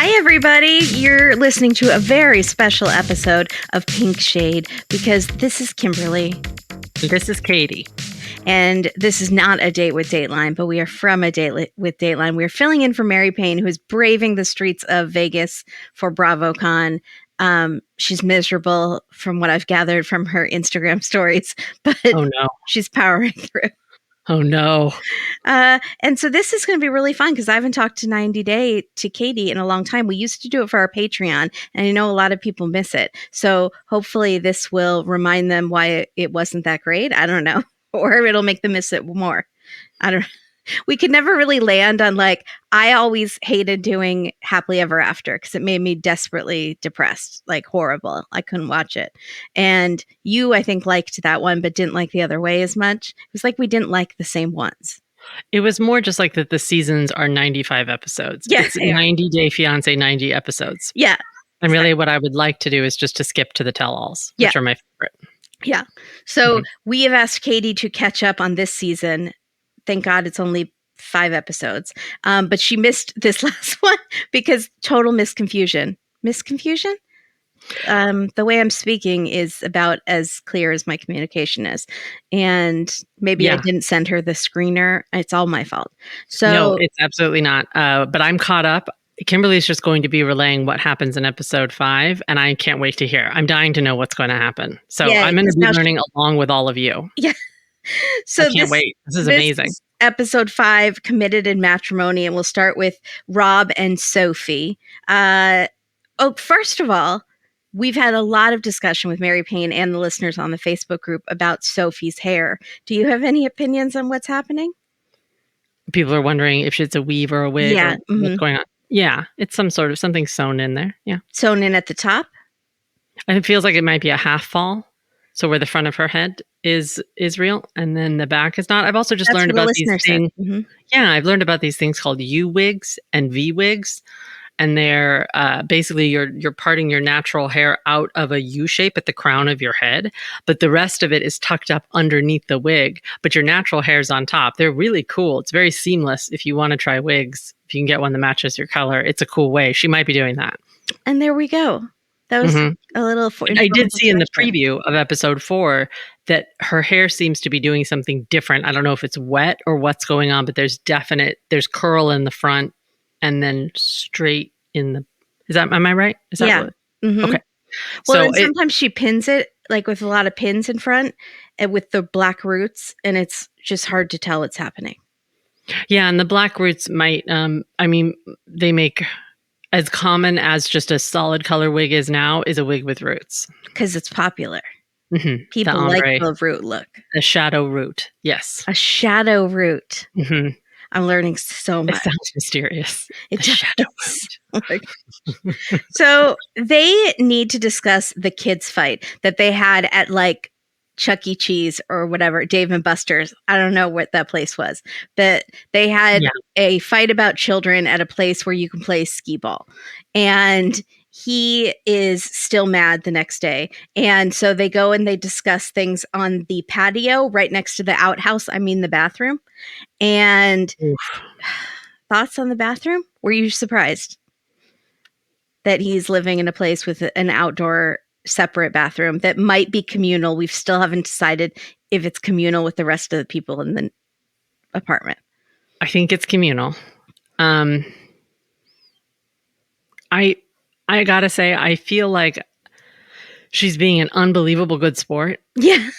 Hi, everybody. You're listening to a very special episode of Pink Shade because this is Kimberly. This is Katie. And this is not a Date with Dateline, but we are from a Date with Dateline. We're filling in for Mary Payne, who is braving the streets of Vegas for BravoCon. She's miserable from what I've gathered from her Instagram stories, but she's powering through. Oh, no. And so this is going to be really fun because I haven't talked to 90 Day to Katie in a long time. We used to do it for our Patreon, and I know a lot of people miss it. So hopefully this will remind them why it wasn't that great. I don't know. Or it'll make them miss it more. I don't know. We could never really land on I always hated doing Happily Ever After because it made me desperately depressed, horrible. I couldn't watch it. And you, I think, liked that one, but didn't like the other way as much. It was like we didn't like the same ones. It was more just like that the seasons are 95 episodes. Yeah, it's 90 Day Fiance, 90 episodes. Yeah. And really what I would like to do is just to skip to the tell-alls, which are my favorite. Yeah. So we have asked Katie to catch up on this season. Thank God it's only 5 episodes. But she missed this last one because total misconfusion. Misconfusion? The way I'm speaking is about as clear as my communication is. And maybe I didn't send her the screener. It's all my fault. So no, it's absolutely not. But I'm caught up. Kimberly's just going to be relaying what happens in episode 5, and I can't wait to hear. I'm dying to know what's going to happen. So I'm going to be learning along with all of you. Yeah. So I can't wait. This is amazing. Episode 5, Committed in Matrimony, and we'll start with Rob and Sophie. First of all, we've had a lot of discussion with Mary Payne and the listeners on the Facebook group about Sophie's hair. Do you have any opinions on what's happening? People are wondering if it's a weave or a wig or what's going on. Yeah, it's some sort of something sewn in there. Yeah. Sewn in at the top? And it feels like it might be a half fall. So where the front of her head is real and then the back is not. I've also just learned about these things. Yeah, I've learned about these things called U wigs and V wigs. And they're basically you're parting your natural hair out of a U shape at the crown of your head, but the rest of it is tucked up underneath the wig, but your natural hair's on top. They're really cool. It's very seamless if you want to try wigs. If you can get one that matches your color, it's a cool way. She might be doing that. And there we go. That was a little... I did see in the preview of episode 4 that her hair seems to be doing something different. I don't know if it's wet or what's going on, but there's curl in the front and then straight in the... am I right? Is that what? Mm-hmm. Okay. Well, so sometimes she pins it with a lot of pins in front and with the black roots, and it's just hard to tell what's happening. Yeah, and the black roots might, they make... As common as just a solid color wig is now is a wig with roots. Because it's popular. Mm-hmm. People like the root look. A shadow root, yes. A shadow root. Mm-hmm. I'm learning so much. It sounds mysterious. It shadow root. So they need to discuss the kids' fight that they had at Chuck E. Cheese or whatever, Dave and Buster's. I don't know what that place was, but they had a fight about children at a place where you can play skee ball. And he is still mad the next day. And so they go and they discuss things on the patio right next to the outhouse. The bathroom. And thoughts on the bathroom? Were you surprised that he's living in a place with an outdoor separate bathroom that might be communal? We still haven't decided if it's communal with the rest of the people in the apartment. I think it's communal. I gotta say, I feel like she's being an unbelievable good sport. Yeah.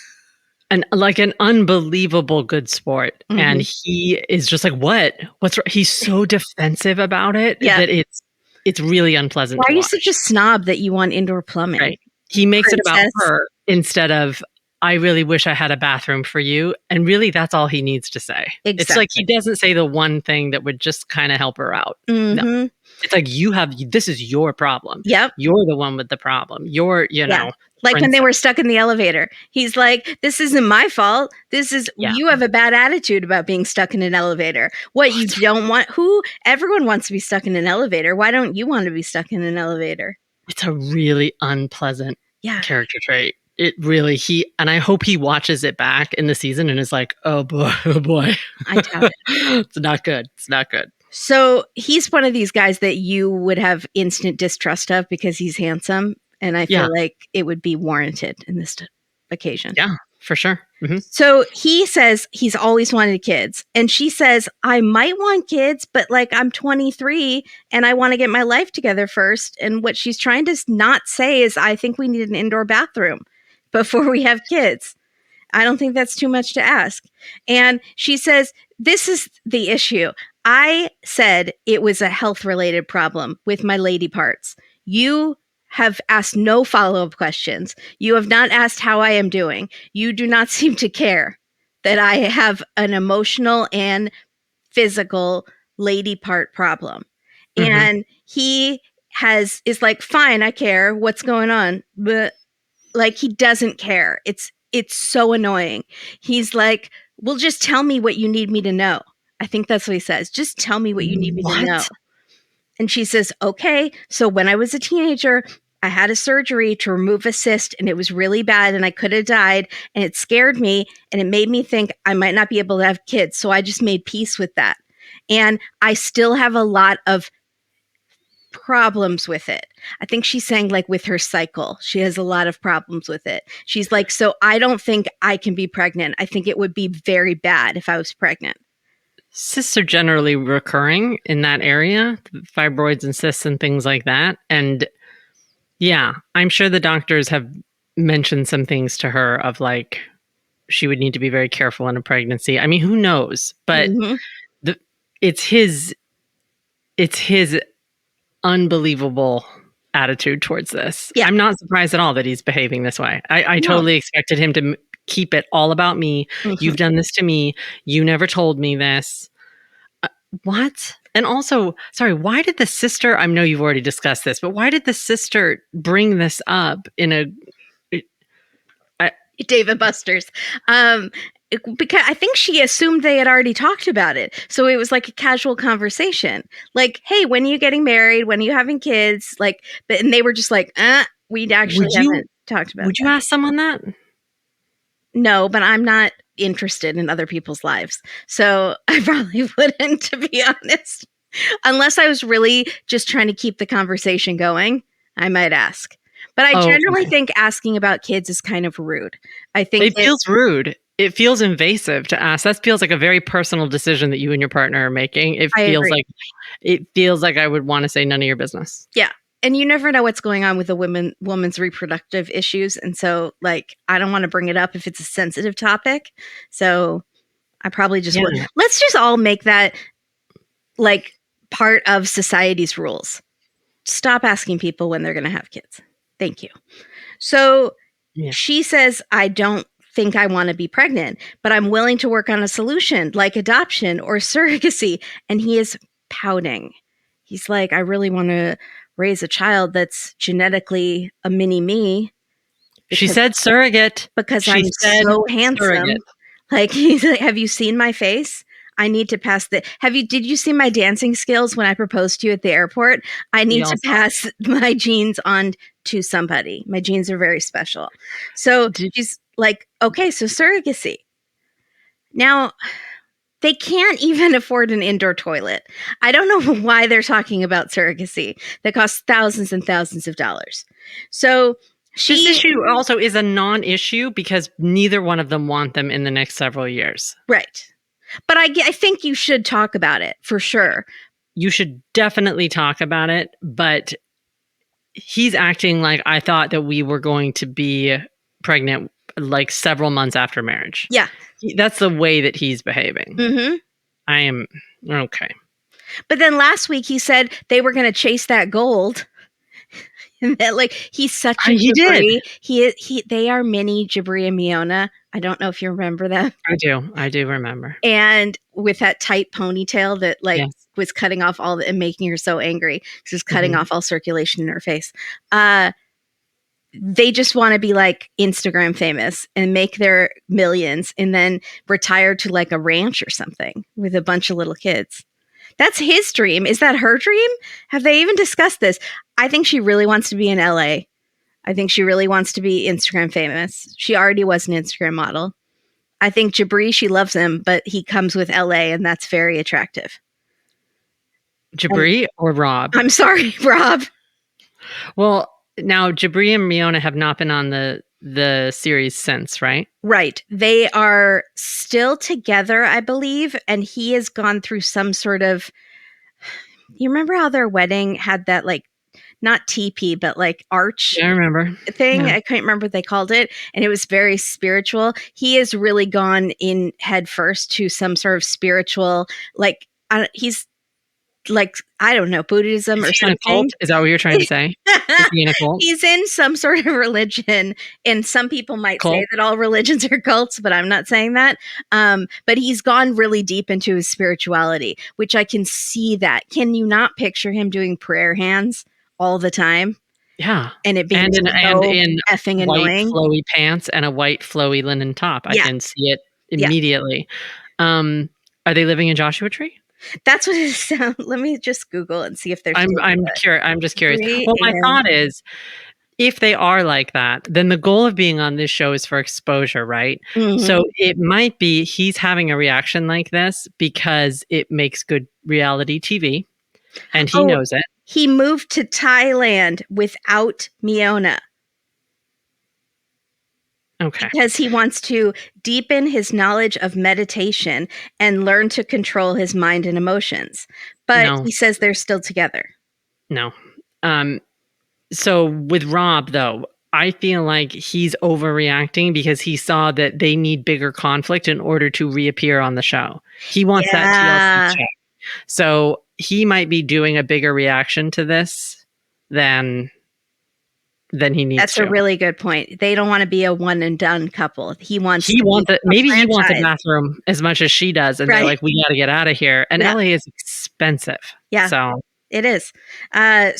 And an unbelievable good sport. Mm-hmm. And he is just what's he's so defensive about it that it's really unpleasant. Why are you such a snob that you want indoor plumbing? Right. He makes it about her instead of, I really wish I had a bathroom for you. And really, that's all he needs to say. Exactly. It's like he doesn't say the one thing that would just kind of help her out. Mm-hmm. No. It's like this is your problem. Yep. You're the one with the problem. You're, know. When they were stuck in the elevator. He's like, this isn't my fault. This is, you have a bad attitude about being stuck in an elevator. What, you don't want, everyone wants to be stuck in an elevator. Why don't you want to be stuck in an elevator? It's a really unpleasant character trait. It really, and I hope he watches it back in the season and is like, oh boy. I doubt it. It's not good. So he's one of these guys that you would have instant distrust of because he's handsome. And I feel like it would be warranted in this occasion. Yeah, for sure. Mm-hmm. So he says he's always wanted kids. And she says, I might want kids, but like I'm 23 and I want to get my life together first. And what she's trying to not say is, I think we need an indoor bathroom before we have kids. I don't think that's too much to ask. And she says, this is the issue. I said it was a health related problem with my lady parts. You have asked no follow-up questions. You have not asked how I am doing. You do not seem to care that I have an emotional and physical lady part problem. Mm-hmm. And he is like, fine, I care. What's going on? But like, he doesn't care. It's so annoying. He's like, well, just tell me what you need me to know. I think that's what he says. Just tell me what you need me to know. And she says, okay. So when I was a teenager, I had a surgery to remove a cyst and it was really bad and I could have died and it scared me and it made me think I might not be able to have kids. So I just made peace with that. And I still have a lot of problems with it. I think she's saying like with her cycle, she has a lot of problems with it. She's like, so I don't think I can be pregnant. I think it would be very bad if I was pregnant. Cysts are generally recurring in that area, fibroids and cysts and things like that. And yeah, I'm sure the doctors have mentioned some things to her of like, she would need to be very careful in a pregnancy. I mean, who knows? But it's his unbelievable attitude towards this. Yeah. I'm not surprised at all that he's behaving this way. I totally expected him to keep it all about me. Mm-hmm. You've done this to me. You never told me this. What? And also, sorry, why did the sister, I know you've already discussed this, but why did the sister bring this up in a Dave & Buster's? Because I think she assumed they had already talked about it. So it was like a casual conversation. Like, hey, when are you getting married? When are you having kids? Like, and they were just like, we actually haven't talked about it. Would you ask someone that? No, but I'm not interested in other people's lives. So I probably wouldn't, to be honest. Unless I was really just trying to keep the conversation going, I might ask. But I generally think asking about kids is kind of rude. I think it feels rude. It feels invasive to ask. That feels like a very personal decision that you and your partner are making. It feels like I would want to say none of your business. Yeah. And you never know what's going on with a woman's reproductive issues. And so like, I don't want to bring it up if it's a sensitive topic. So I probably just would. Let's just all make that like part of society's rules. Stop asking people when they're going to have kids. Thank you. So she says, I don't think I want to be pregnant, but I'm willing to work on a solution like adoption or surrogacy. And he is pouting. He's like, I really want to raise a child that's genetically a mini me. She said surrogate. Because I'm so handsome. Surrogate. Like, he's like, have you seen my face? I need to pass did you see my dancing skills when I proposed to you at the airport? I need to pass my genes on to somebody. My genes are very special. So she's like, okay, so surrogacy. Now, they can't even afford an indoor toilet. I don't know why they're talking about surrogacy that costs thousands and thousands of dollars. So this issue also is a non-issue because neither one of them want them in the next several years. Right. But I think you should talk about it for sure. You should definitely talk about it, but he's acting like I thought that we were going to be pregnant like several months after marriage. Yeah. That's the way that he's behaving. Mm-hmm. I am okay. But then last week he said they were going to chase that gold. And that, like, he's such a Jabri. They are mini Jabri and Miona. I don't know if you remember that. I do remember. And with that tight ponytail that was cutting off and making her so angry. She was cutting off all circulation in her face. They just want to be like Instagram famous and make their millions and then retire to like a ranch or something with a bunch of little kids. That's his dream. Is that her dream? Have they even discussed this? I think she really wants to be in LA. I think she really wants to be Instagram famous. She already was an Instagram model. I think Jabri, she loves him, but he comes with LA and that's very attractive. Jabri or Rob? I'm sorry, Rob. Well, now Jabri and Miona have not been on the series since, right? Right. They are still together, I believe, and he has gone through some sort of. You remember how their wedding had that, like, not teepee, but like arch Yeah, I remember. thing? Yeah. I couldn't remember what they called it, and it was very spiritual. He has really gone in head first to some sort of spiritual, like, he's like, I don't know, Buddhism Is or he in a cult? something. Is that what you're trying to say? Is he in a cult? He's in some sort of religion, and some people might say Cult? that all religions are cults, but I'm not saying that. But he's gone really deep into his spirituality, which I can see that. Can you not picture him doing prayer hands all the time? Yeah. And it being And so in effing white annoying. flowy pants and a white flowy linen top. I Yeah, can see it yeah. immediately. Are they living in Joshua Tree? That's what it sounds. Let me just Google and see if they're still I'm just curious. Bree Well, my and thought is, if they are like that, then the goal of being on this show is for exposure, right? Mhm. So it might be he's having a reaction like this because it makes good reality TV, and he Oh, knows it. he moved to Thailand without Miona. Okay. Because he wants to deepen his knowledge of meditation and learn to control his mind and emotions. But No, he says they're still together. no. Um, so with Rob, though, I feel like he's overreacting because he saw that they need bigger conflict in order to reappear on the show. He wants that TLC Yeah. check. So he might be doing a bigger reaction to this than he needs That's a to. really good point. They don't want to be a one and done couple. He wants He to be wants it. a Maybe he wants a franchise. bathroom as much as she does, and they're Right. like, "We got to get out of here." And Yeah. LA is expensive, Yeah. so It is.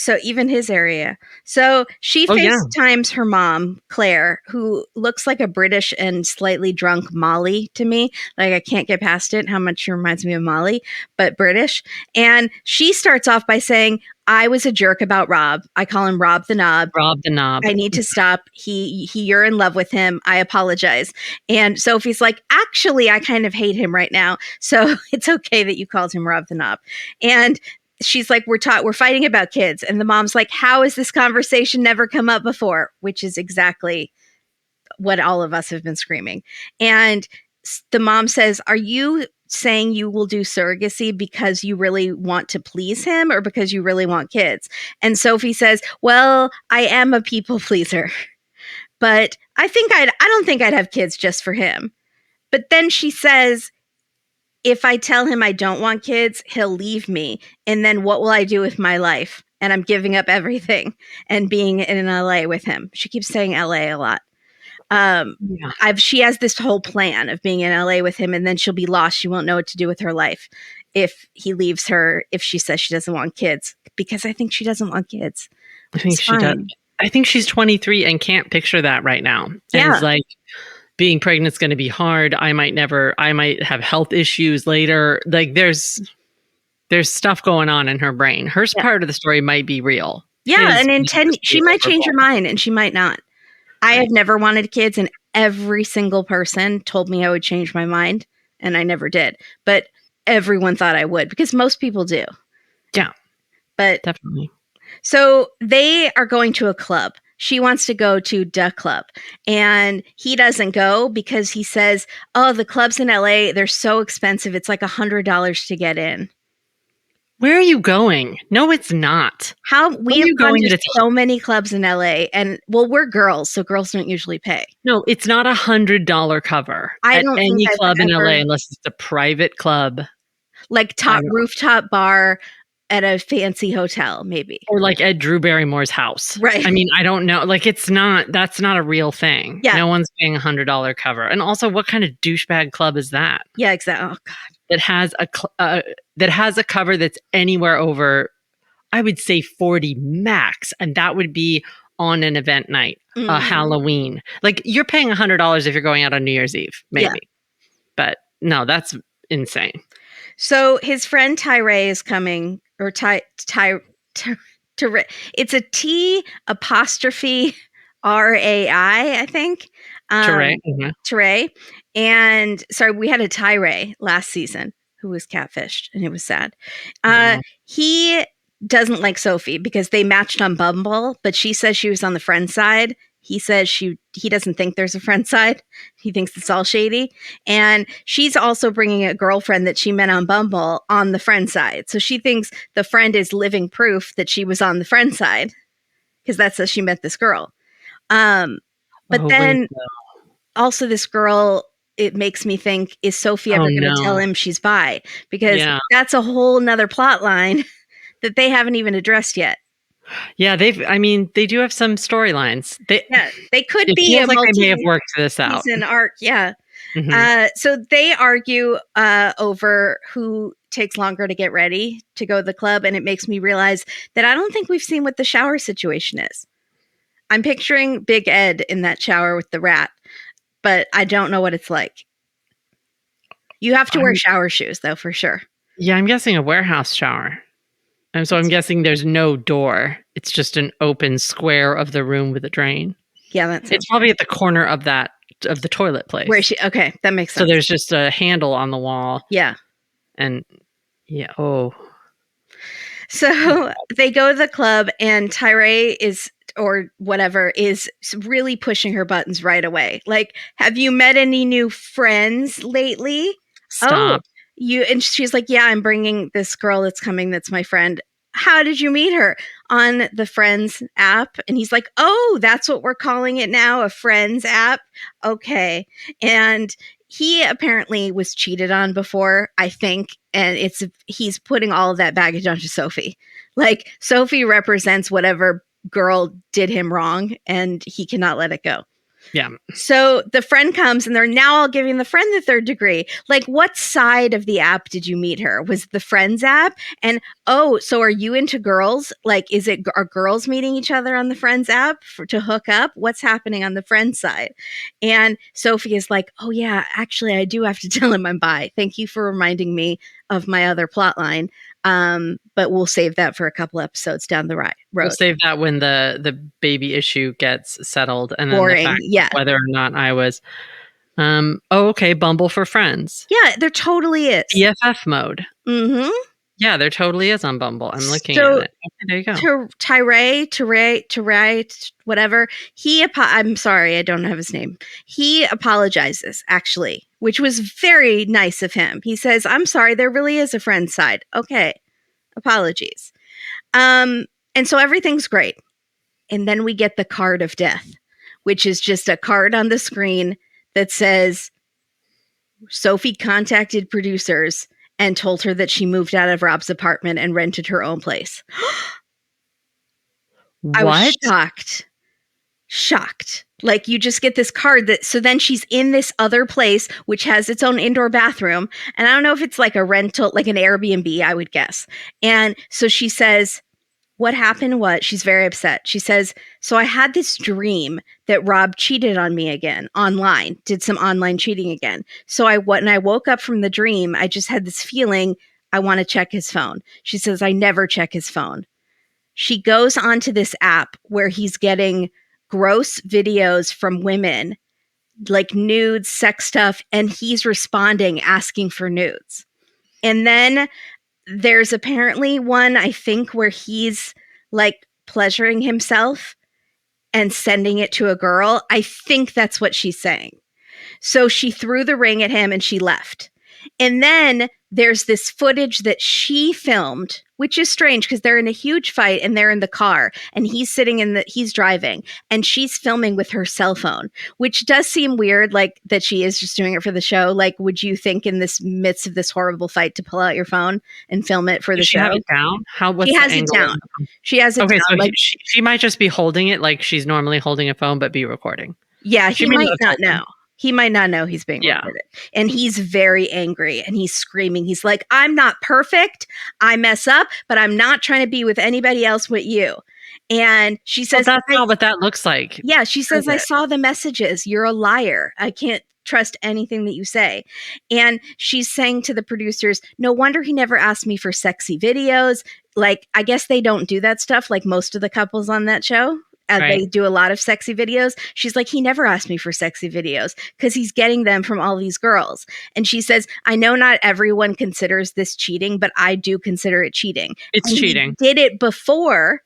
So even his area. So she oh yeah, FaceTimes her mom, Claire, who looks like a British and slightly drunk Molly to me. Like, I can't get past it, how much she reminds me of Molly, but British. And she starts off by saying, I was a jerk about Rob. I call him Rob the Knob. Rob the Knob. I need to stop. You're in love with him. I apologize. And Sophie's like, actually, I kind of hate him right now. So it's okay that you called him Rob the Knob. And she's like, we're fighting about kids. And the mom's like, how has this conversation never come up before? Which is exactly what all of us have been screaming. And the mom says, are you saying you will do surrogacy because you really want to please him or because you really want kids? And Sophie says, well, I am a people pleaser, but I don't think I'd have kids just for him. But then she says, if I tell him I don't want kids, he'll leave me. And then what will I do with my life? And I'm giving up everything and being in LA with him. She keeps saying LA a lot. Yeah. She has this whole plan of being in LA with him, and then she'll be lost. She won't know what to do with her life if he leaves her, if she says she doesn't want kids, because I think she doesn't want kids. I think she does. I think she's 23 and can't picture that right now. Yeah. And is like, being pregnant is going to be hard. I might have health issues later. Like there's stuff going on in her brain. Her part of the story might be real. Yeah. And in 10, she might change her mind and she might not. I have never wanted kids, and every single person told me I would change my mind, and I never did. But everyone thought I would, because most people do. Yeah. But definitely. So they are going to a club. She wants to go to the club, and he doesn't go because he says, oh, the clubs in LA, they're so expensive. It's like $100 to get in. Where are you going? No, it's not. We have gone to so many clubs in LA, and well, we're girls, so girls don't usually pay. No, it's not $100 cover at any club in LA unless it's a private club. Like rooftop bar at a fancy hotel, maybe. Or like at Drew Barrymore's house. Right. I mean, I don't know. Like that's not a real thing. Yeah. No one's paying $100 cover. And also, what kind of douchebag club is that? Yeah, exactly. Oh God. That has a cover that's anywhere over, I would say 40 max. And that would be on an event night, Halloween. Like you're paying $100 if you're going out on New Year's Eve, maybe. Yeah. But no, that's insane. So his friend Tyray is coming, or it's a T apostrophe R-A-I, I think. Tyray. Tyray. And sorry, we had a Tyray last season. who was catfished, and it was sad. Wow. He doesn't like Sophie because they matched on Bumble, but she says she was on the friend side. He says he doesn't think there's a friend side. He thinks it's all shady. And she's also bringing a girlfriend that she met on Bumble on the friend side. So she thinks the friend is living proof that she was on the friend side because that's how she met this girl. But then also this girl, it makes me think, is Sophie ever going to tell him she's bi? Because that's a whole nother plot line that they haven't even addressed yet. Yeah, they do have some storylines. They could it be feels like they may have worked this out. Season arc, yeah. Mm-hmm. So they argue over who takes longer to get ready to go to the club, and it makes me realize that I don't think we've seen what the shower situation is. I'm picturing Big Ed in that shower with the rat, but I don't know what it's like. You have to wear shower shoes, though, for sure. Yeah, I'm guessing a warehouse shower. And so I'm guessing there's no door. It's just an open square of the room with a drain. Yeah, it's probably at the corner of the toilet place. Okay, that makes sense. So there's just a handle on the wall. Yeah. And yeah, oh. So they go to the club, and Tyree is really pushing her buttons right away. Like, have you met any new friends lately? Stop. And she's like, yeah, I'm bringing this girl that's coming. That's my friend. How did you meet her? On the Friends app. And he's like, oh, that's what we're calling it now, a Friends app. Okay. And he apparently was cheated on before, I think. And he's putting all of that baggage onto Sophie. Like, Sophie represents whatever girl did him wrong, and he cannot let it go. Yeah. So the friend comes, and they're now all giving the friend the third degree. Like, what side of the app did you meet her? Was it the Friends app? And so are you into girls? Like, are girls meeting each other on the Friends app to hook up? What's happening on the Friends side? And Sophie is like, oh yeah, actually I do have to tell him I'm bi. Thank you for reminding me of my other plot line. But we'll save that for a couple episodes down the road. We'll save that when the baby issue gets settled, and boring, then the fact whether or not I was. Okay, Bumble for Friends. Yeah, there totally is. BFF mode. Mm-hmm. Yeah, there totally is on Bumble. I'm looking at it. Okay, there you go. Tyree, whatever. I'm sorry, I don't have his name. He apologizes, actually, which was very nice of him. He says, I'm sorry, there really is a friend side. Okay, apologies. And so everything's great. And then we get the card of death, which is just a card on the screen that says, Sophie contacted producers and told her that she moved out of Rob's apartment and rented her own place. What? I was shocked. Like, you just get this card so then she's in this other place, which has its own indoor bathroom. And I don't know if it's like a rental, like an Airbnb, I would guess. And so she says, what happened was, she's very upset. She says, so I had this dream that Rob cheated on me again online, did some online cheating again. So when I woke up from the dream, I just had this feeling I want to check his phone. She says, I never check his phone. She goes onto this app where he's getting gross videos from women, like nudes, sex stuff, and he's responding, asking for nudes. And then there's apparently one, I think, where he's like pleasuring himself and sending it to a girl. I think that's what she's saying. So she threw the ring at him and she left. And then there's this footage that she filmed, which is strange because they're in a huge fight and they're in the car and he's he's driving and she's filming with her cell phone, which does seem weird, like that she is just doing it for the show. Like, would you think in this midst of this horrible fight to pull out your phone and film it for the show? She have it down? She has it down. She has it down. So like, she might just be holding it like she's normally holding a phone, but be recording. Yeah, he might not know. He might not know he's being recorded. And he's very angry and he's screaming. He's like, I'm not perfect. I mess up, but I'm not trying to be with anybody else but you. And she says, that's not what that looks like. Yeah, she says, I saw the messages. You're a liar. I can't trust anything that you say. And she's saying to the producers, no wonder he never asked me for sexy videos. Like, I guess they don't do that stuff like most of the couples on that show. they do a lot of sexy videos. She's like, he never asked me for sexy videos because he's getting them from all these girls. And she says, I know not everyone considers this cheating, but I do consider it cheating. It's cheating. He did it before.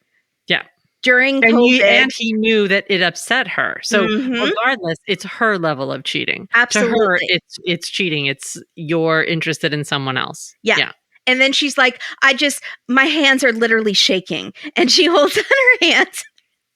Yeah. During COVID. And he knew that it upset her. So regardless, it's her level of cheating. Absolutely. To her, it's cheating. It's you're interested in someone else. Yeah. And then she's like, my hands are literally shaking. And she holds on her hands.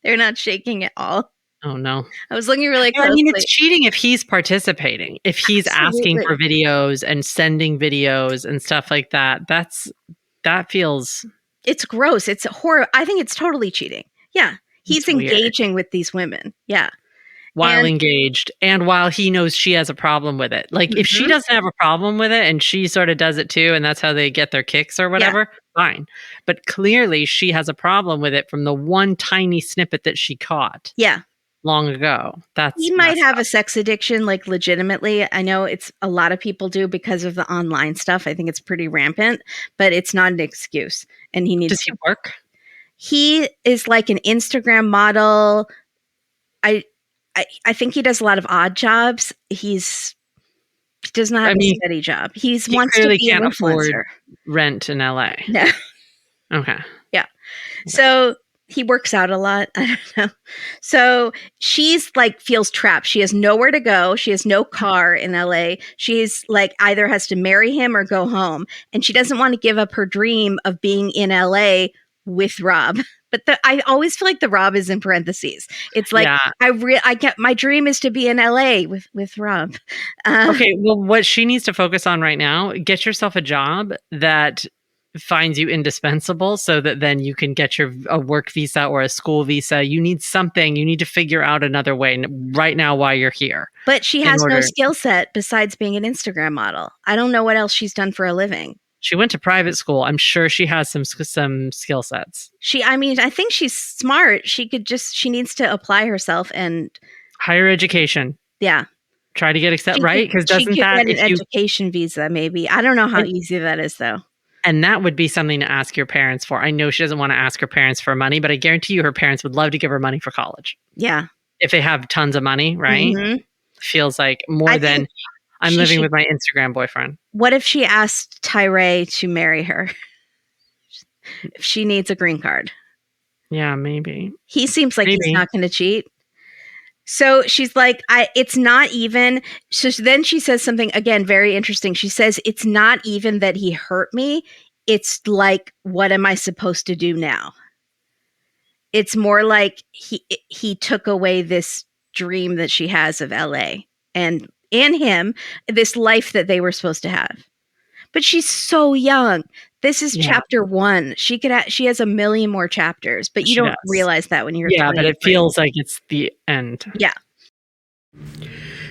They're not shaking at all. Oh, no. I was looking really closely. I mean, it's cheating if he's participating. If he's asking for videos and sending videos and stuff like that. That feels... It's gross. It's horrible. I think it's totally cheating. Yeah. He's engaging with these women. Yeah. While engaged and while he knows she has a problem with it. Like if she doesn't have a problem with it and she sort of does it too, and that's how they get their kicks or whatever, fine. But clearly she has a problem with it from the one tiny snippet that she caught. Yeah. Long ago. He might have a sex addiction, like legitimately. I know it's a lot of people do because of the online stuff. I think it's pretty rampant, but it's not an excuse. And he needs Does he work? He is like an Instagram model. I think he does a lot of odd jobs. He does not have a steady job. He wants to be an influencer. Afford rent in LA. No. Okay. Yeah. So he works out a lot. I don't know. So she's like feels trapped. She has nowhere to go. She has no car in LA. She's like either has to marry him or go home. And she doesn't want to give up her dream of being in LA with Rob. But I always feel like the Rob is in parentheses. It's like I get my dream is to be in LA with Rob. Okay, well, what she needs to focus on right now, get yourself a job that finds you indispensable, so that then you can get a work visa or a school visa. You need something. You need to figure out another way right now while you're here. But she has no skill set besides being an Instagram model. I don't know what else she's done for a living. She went to private school. I'm sure she has some skill sets. I think she's smart. She needs to apply herself and higher education. Yeah. Try to get accepted, right? Because doesn't that get an education visa? Maybe. I don't know how easy that is, though. And that would be something to ask your parents for. I know she doesn't want to ask her parents for money, but I guarantee you her parents would love to give her money for college. Yeah. If they have tons of money, right? Feels like more than I'm living with my Instagram boyfriend. What if she asked Tyree to marry her? If she needs a green card. Yeah, maybe. He seems like he's not going to cheat. So she's like, it's not even. So then she says something, again, very interesting. She says, it's not even that he hurt me. It's like, what am I supposed to do now? It's more like he took away this dream that she has of LA and him, this life that they were supposed to have. But she's so young. This is chapter 1. She has a million more chapters, but you don't realize that when you're 23. But it feels like it's the end. Yeah.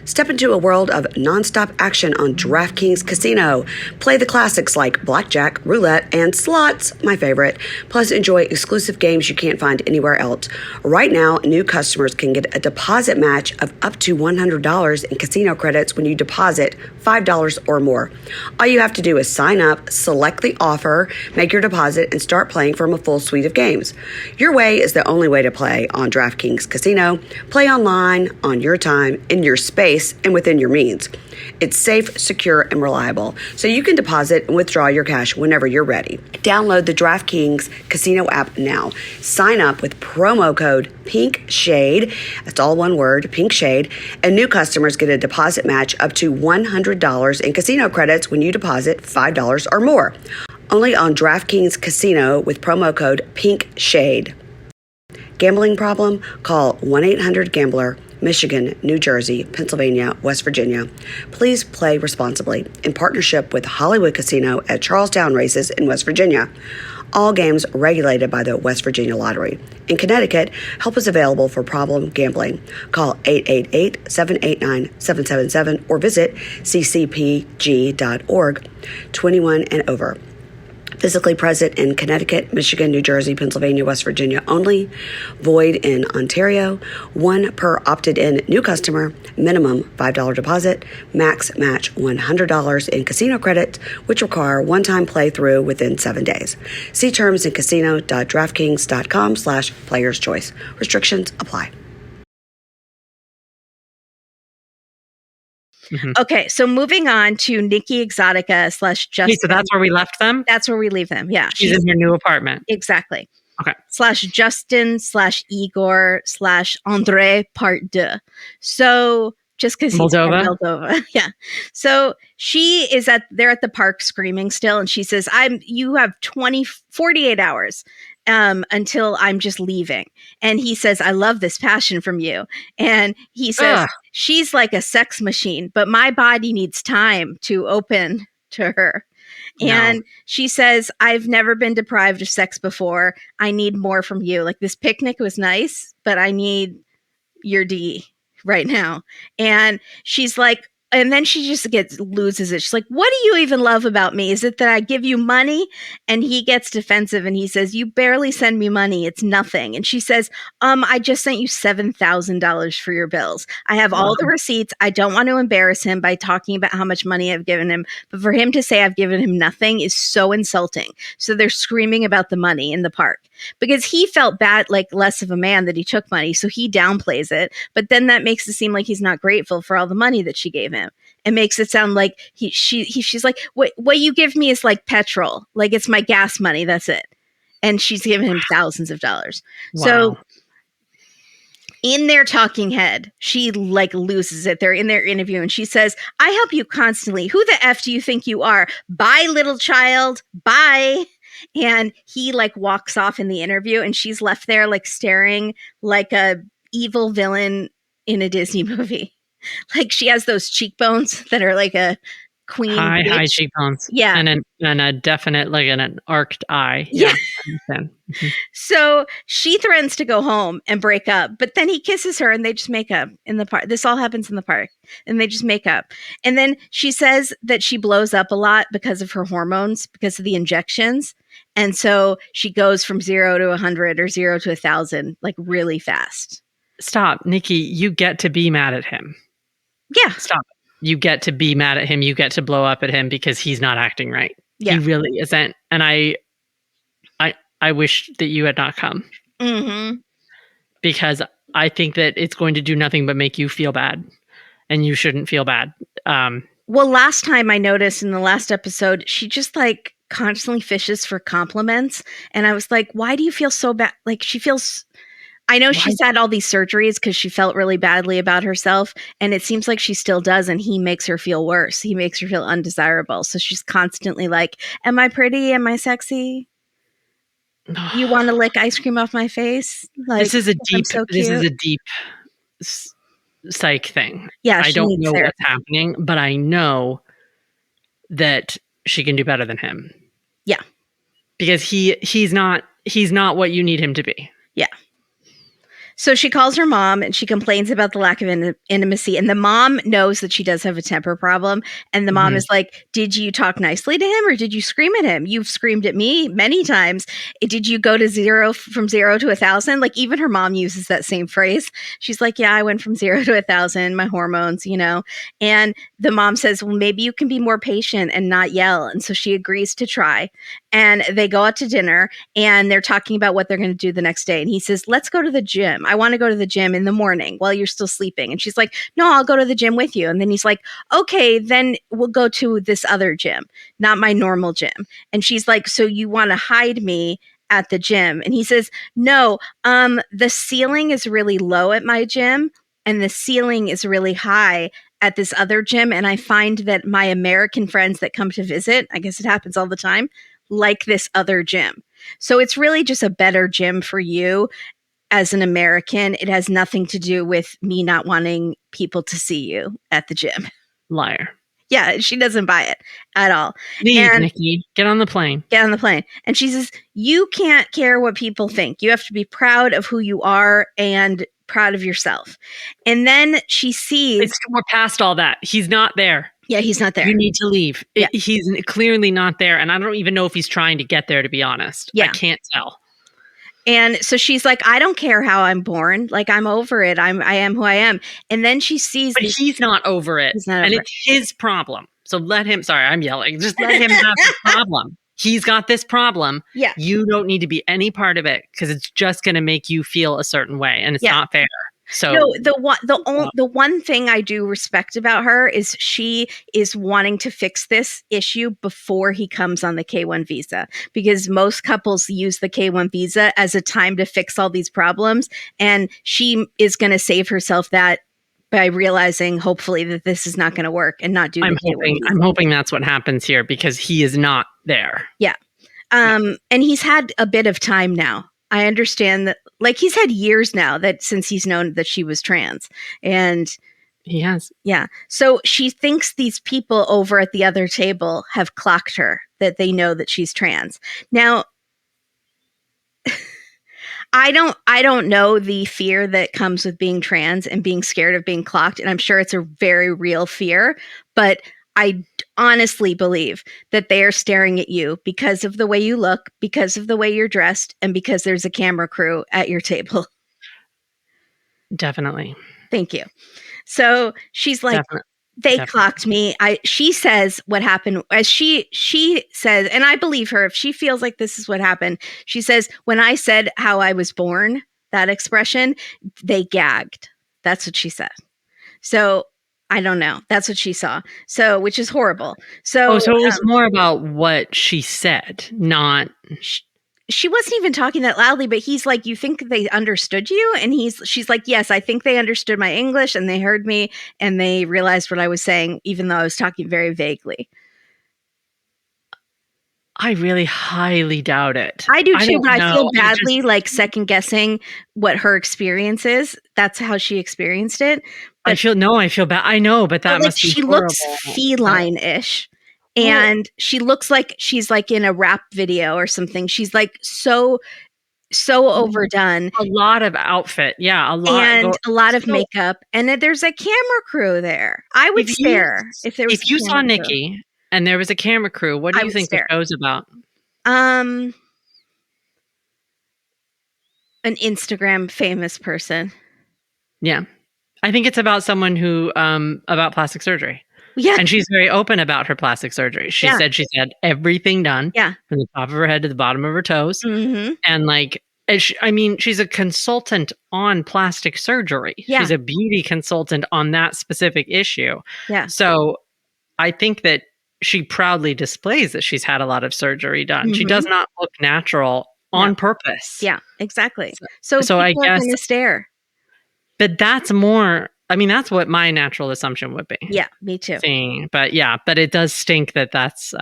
Step into a world of nonstop action on DraftKings Casino. Play the classics like blackjack, roulette, and slots, my favorite. Plus, enjoy exclusive games you can't find anywhere else. Right now, new customers can get a deposit match of up to $100 in casino credits when you deposit $5 or more. All you have to do is sign up, select the offer, make your deposit, and start playing from a full suite of games. Your way is the only way to play on DraftKings Casino. Play online, on your time, in your space, and within your means. It's safe, secure, and reliable, so you can deposit and withdraw your cash whenever you're ready. Download the DraftKings Casino app now. Sign up with promo code PINKSHADE, that's all one word, PINKSHADE, and new customers get a deposit match up to $100 in casino credits when you deposit $5 or more. Only on DraftKings Casino with promo code PINKSHADE. Gambling problem? Call 1-800-GAMBLER. Michigan, New Jersey, Pennsylvania, West Virginia. Please play responsibly in partnership with Hollywood Casino at Charlestown Races in West Virginia. All games regulated by the West Virginia Lottery. In Connecticut, help is available for problem gambling. Call 888-789-777 or visit ccpg.org. 21 and over. Physically present in Connecticut, Michigan, New Jersey, Pennsylvania, West Virginia only. Void in Ontario. 1 per opted-in new customer. Minimum $5 deposit. Max match $100 in casino credit, which require one-time playthrough within 7 days. See terms in casino.draftkings.com/players choice. Restrictions apply. Mm-hmm. Okay, so moving on to Nikki Exotica / Justin. Wait, so that's where we left them? That's where we leave them, yeah. She's in her new apartment. Exactly. Okay. / Justin / Igor / Andre part 2. So just because he's from Moldova. Yeah. So they're at the park screaming still, and she says, you have 48 hours until I'm just leaving. And he says, I love this passion from you. And he says, she's like a sex machine, but my body needs time to open to her. And she says, I've never been deprived of sex before. I need more from you. Like, this picnic was nice, but I need your D right now. And she's like, and then she just loses it. She's like, what do you even love about me? Is it that I give you money? And he gets defensive and he says, you barely send me money. It's nothing. And she says, I just sent you $7,000 for your bills. I have all the receipts. I don't want to embarrass him by talking about how much money I've given him. But for him to say I've given him nothing is so insulting. So they're screaming about the money in the park because he felt bad, like less of a man that he took money. So he downplays it. But then that makes it seem like he's not grateful for all the money that she gave him. It makes it sound like she's like, what you give me is like petrol. Like, it's my gas money. That's it. And she's given him thousands of dollars. Wow. So in their talking head, she like loses it. They're in their interview and she says, I help you constantly. Who the F do you think you are? Bye, little child. Bye. And he like walks off in the interview and she's left there like staring like a evil villain in a Disney movie. Like, she has those cheekbones that are like a queen. High cheekbones. Yeah. And a definite, like an arched eye. Yeah. Mm-hmm. So she threatens to go home and break up, but then he kisses her and they just make up in the park. This all happens in the park and they just make up. And then she says that she blows up a lot because of her hormones, because of the injections. And so she goes from 0 to 100 or 0 to 1,000, like really fast. Stop, Nikki. You get to be mad at him. Yeah. Stop. You get to be mad at him. You get to blow up at him because he's not acting right. Yeah. He really isn't. And I wish that you had not come. Mm-hmm. Because I think that it's going to do nothing but make you feel bad. And you shouldn't feel bad. Well, last time I noticed in the last episode, she just like constantly fishes for compliments. And I was like, why do you feel so bad? Like, she feels... I know she's had all these surgeries because she felt really badly about herself, and it seems like she still does, and he makes her feel worse. He makes her feel undesirable. So she's constantly like, am I pretty? Am I sexy? You want to lick ice cream off my face? Like, this is a deep psych thing. Yeah, I don't know what's happening, but I know that she can do better than him. Yeah. Because he's not what you need him to be. Yeah. So she calls her mom and she complains about the lack of intimacy. And the mom knows that she does have a temper problem. And the mom is like, did you talk nicely to him or did you scream at him? You've screamed at me many times. Did you go to from 0 to 1,000? Like, even her mom uses that same phrase. She's like, yeah, I went from 0 to 1,000, my hormones, you know. And the mom says, well, maybe you can be more patient and not yell. And so she agrees to try. And they go out to dinner and they're talking about what they're going to do the next day. And he says, let's go to the gym. I want to go to the gym in the morning while you're still sleeping. And she's like, no, I'll go to the gym with you. And then he's like, okay, then we'll go to this other gym, not my normal gym. And she's like, so you want to hide me at the gym? And he says, no, the ceiling is really low at my gym and the ceiling is really high at this other gym. And I find that my American friends that come to visit, I guess it happens all the time, like this other gym. So it's really just a better gym for you as an American. It has nothing to do with me not wanting people to see you at the gym. Liar. Yeah, she doesn't buy it at all. Leave, Nikki. Get on the plane. Get on the plane. And she says, you can't care what people think. You have to be proud of who you are and proud of yourself. And then she sees... we're past all that. He's not there. Yeah, he's not there. You need to leave. Yeah. He's clearly not there. And I don't even know if he's trying to get there, to be honest. Yeah. I can't tell. And so she's like, I don't care how I'm born. Like, I'm over it. I am who I am. And then she sees. But he's not over it. He's not over it's his problem. So let him, sorry, I'm yelling. Just let him have the problem. He's got this problem. Yeah. You don't need to be any part of it because it's just going to make you feel a certain way. And it's not fair. So no, the one thing I do respect about her is she is wanting to fix this issue before he comes on the K-1 visa, because most couples use the K-1 visa as a time to fix all these problems, and she is going to save herself that by realizing, hopefully, that this is not going to work and not do. I'm hoping that's what happens here, because he is not there. Yeah, and he's had a bit of time now. I understand that, like, he's had years now that since he's known that she was trans, and he has. Yeah. So she thinks these people over at the other table have clocked her, that they know that she's trans. Now, I don't know the fear that comes with being trans and being scared of being clocked, and I'm sure it's a very real fear, but I honestly believe that they are staring at you because of the way you look, because of the way you're dressed, and because there's a camera crew at your table. Definitely. Thank you. So she's like, They clocked me. She says what happened, as she says, and I believe her if she feels like this is what happened. She says, when I said how I was born, that expression, they gagged. That's what she said. So I don't know. That's what she saw. So, which is horrible. So, so it was more about what she said, not. She wasn't even talking that loudly, but he's like, you think they understood you? And she's like, yes, I think they understood my English and they heard me and they realized what I was saying, even though I was talking very vaguely. I really highly doubt it. I do too, but I feel badly, like second guessing what her experience is. That's how she experienced it. But I feel bad. I know, but that must be she horrible. Looks feline-ish. And she looks like she's like in a rap video or something. She's like so overdone. A lot of outfit. Yeah, a lot. And a lot of makeup. And then there's a camera crew there. I would stare if there was If you saw Nikki and there was a camera crew, what do you think the show's about? An Instagram famous person. Yeah. I think it's about someone who about plastic surgery. Yeah. And she's very open about her plastic surgery. She said she's had everything done. Yeah. From the top of her head to the bottom of her toes. Mm-hmm. And like, she's a consultant on plastic surgery. Yeah. She's a beauty consultant on that specific issue. Yeah. So I think that she proudly displays that she's had a lot of surgery done. Mm-hmm. She does not look natural on purpose. Yeah, exactly. So I guess going to stare. But that's more. I mean, that's what my natural assumption would be. Yeah, me too. But it does stink that's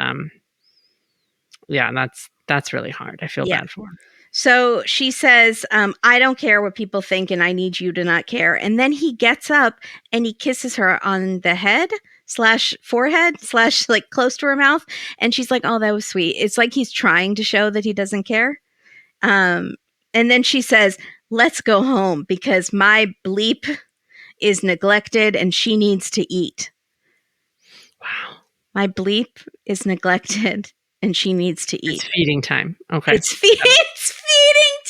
that's really hard. I feel bad for her. So she says, I don't care what people think and I need you to not care. And then he gets up and he kisses her on the head / forehead / like close to her mouth. And she's like, oh, that was sweet. It's like he's trying to show that he doesn't care. And then she says, let's go home because my bleep is neglected and she needs to eat. Wow. My bleep is neglected and she needs to eat. It's feeding time. Okay. It's feeding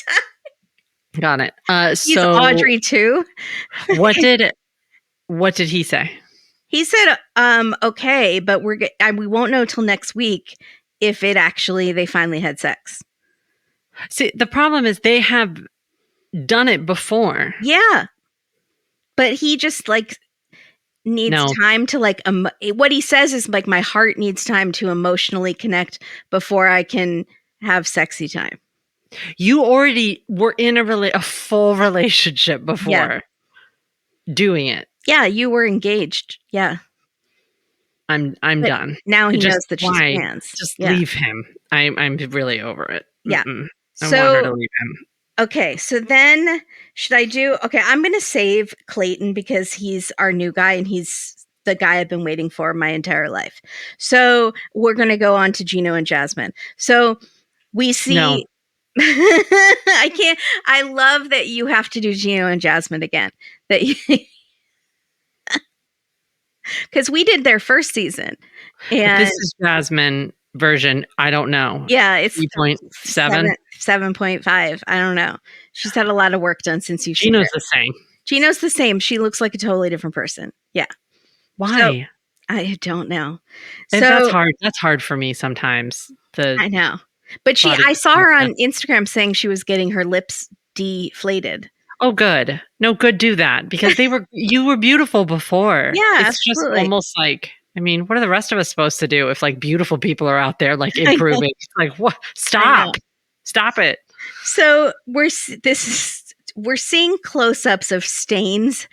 time. Got it. He's Audrey too. What did he say? He said, okay, but we won't know till next week if they finally had sex. See, the problem is they have done it before. Yeah. But he just like needs time to like, what he says is like, my heart needs time to emotionally connect before I can have sexy time. You already were in a full relationship before doing it. Yeah, you were engaged. Yeah. I'm done. Now he knows that she's trans. Just leave him. I'm really over it. Yeah. I want her to leave him. Okay, so then I'm going to save Clayton because he's our new guy and he's the guy I've been waiting for my entire life. So we're going to go on to Gino and Jasmine. So we see... No. I can't. I love that you have to do Gino and Jasmine again. Because because we did their first season. And this is Jasmine version. I don't know. Yeah, it's 3.7, 7.5. I don't know. She's had a lot of work done since you've seen Gino's her. the same. Gino's the same. She looks like a totally different person. Yeah. Why? So, I don't know. And that's hard. That's hard for me sometimes. I know. But I saw her on Instagram saying she was getting her lips deflated. Oh, good. No, good. Do that because you were beautiful before. Yeah, it's absolutely. Just almost like, I mean, what are the rest of us supposed to do if like beautiful people are out there like improving? Like, what? Stop it. So we're seeing close-ups of stains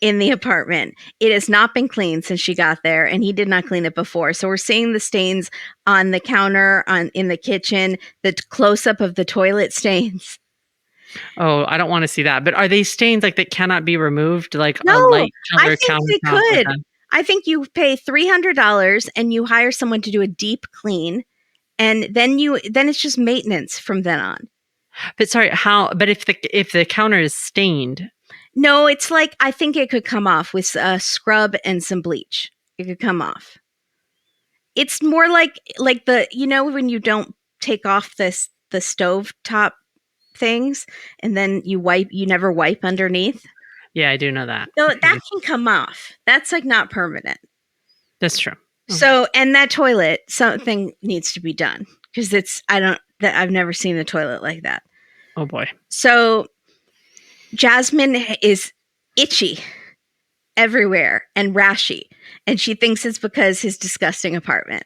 in the apartment. It has not been cleaned since she got there, and he did not clean it before. So we're seeing the stains on the counter, in the kitchen, the close-up of the toilet stains. Oh, I don't want to see that. But are they stains like that cannot be removed? Like no, a light color I think they could. I think you pay $300 and you hire someone to do a deep clean, and then it's just maintenance from then on. But sorry, how? But if the counter is stained. No, it's like, I think it could come off with a scrub and some bleach. It could come off. It's more like when you don't take off the stove top things and then you never wipe underneath. Yeah, I do know that. So that can come off. That's like not permanent. That's true. So, and that toilet, something needs to be done because I've never seen a toilet like that. Oh boy. So Jasmine is itchy everywhere and rashy, and she thinks it's because his disgusting apartment.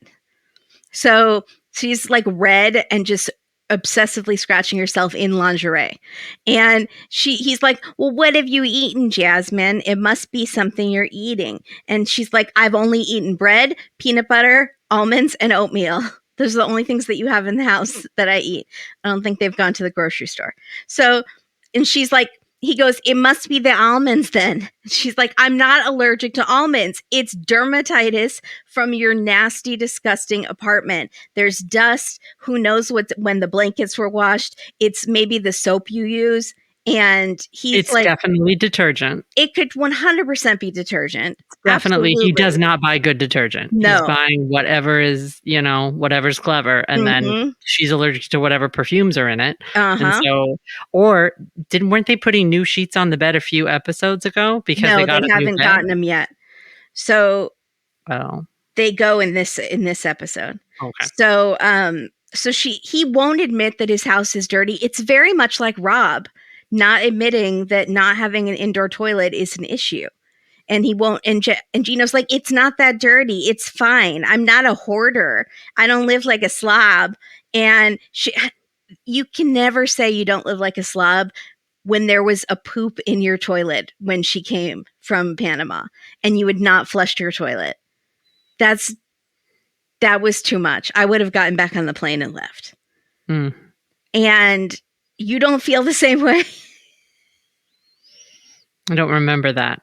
So she's like red and just obsessively scratching herself in lingerie. And he's like, well, what have you eaten, Jasmine? It must be something you're eating. And she's like, I've only eaten bread, peanut butter, almonds, and oatmeal. Those are the only things that you have in the house that I eat. I don't think they've gone to the grocery store. So, and she's like, he goes, it must be the almonds then. She's like, I'm not allergic to almonds. It's dermatitis from your nasty, disgusting apartment. There's dust. Who knows when the blankets were washed? It's maybe the soap you use. And it's like, definitely detergent. It could 100% be detergent. Definitely. Absolutely. He does not buy good detergent. No. He's buying whatever is, whatever's clever. And then she's allergic to whatever perfumes are in it. And so, weren't they putting new sheets on the bed a few episodes ago? Because they haven't gotten them yet. So they go in this episode. Okay. So, he won't admit that his house is dirty. It's very much like Rob not admitting that not having an indoor toilet is an issue. And he won't, and Gino's like, it's not that dirty. It's fine. I'm not a hoarder. I don't live like a slob. And you can never say you don't live like a slob when there was a poop in your toilet when she came from Panama and you had not flushed your toilet. That was too much. I would have gotten back on the plane and left. And you don't feel the same way? I don't remember that.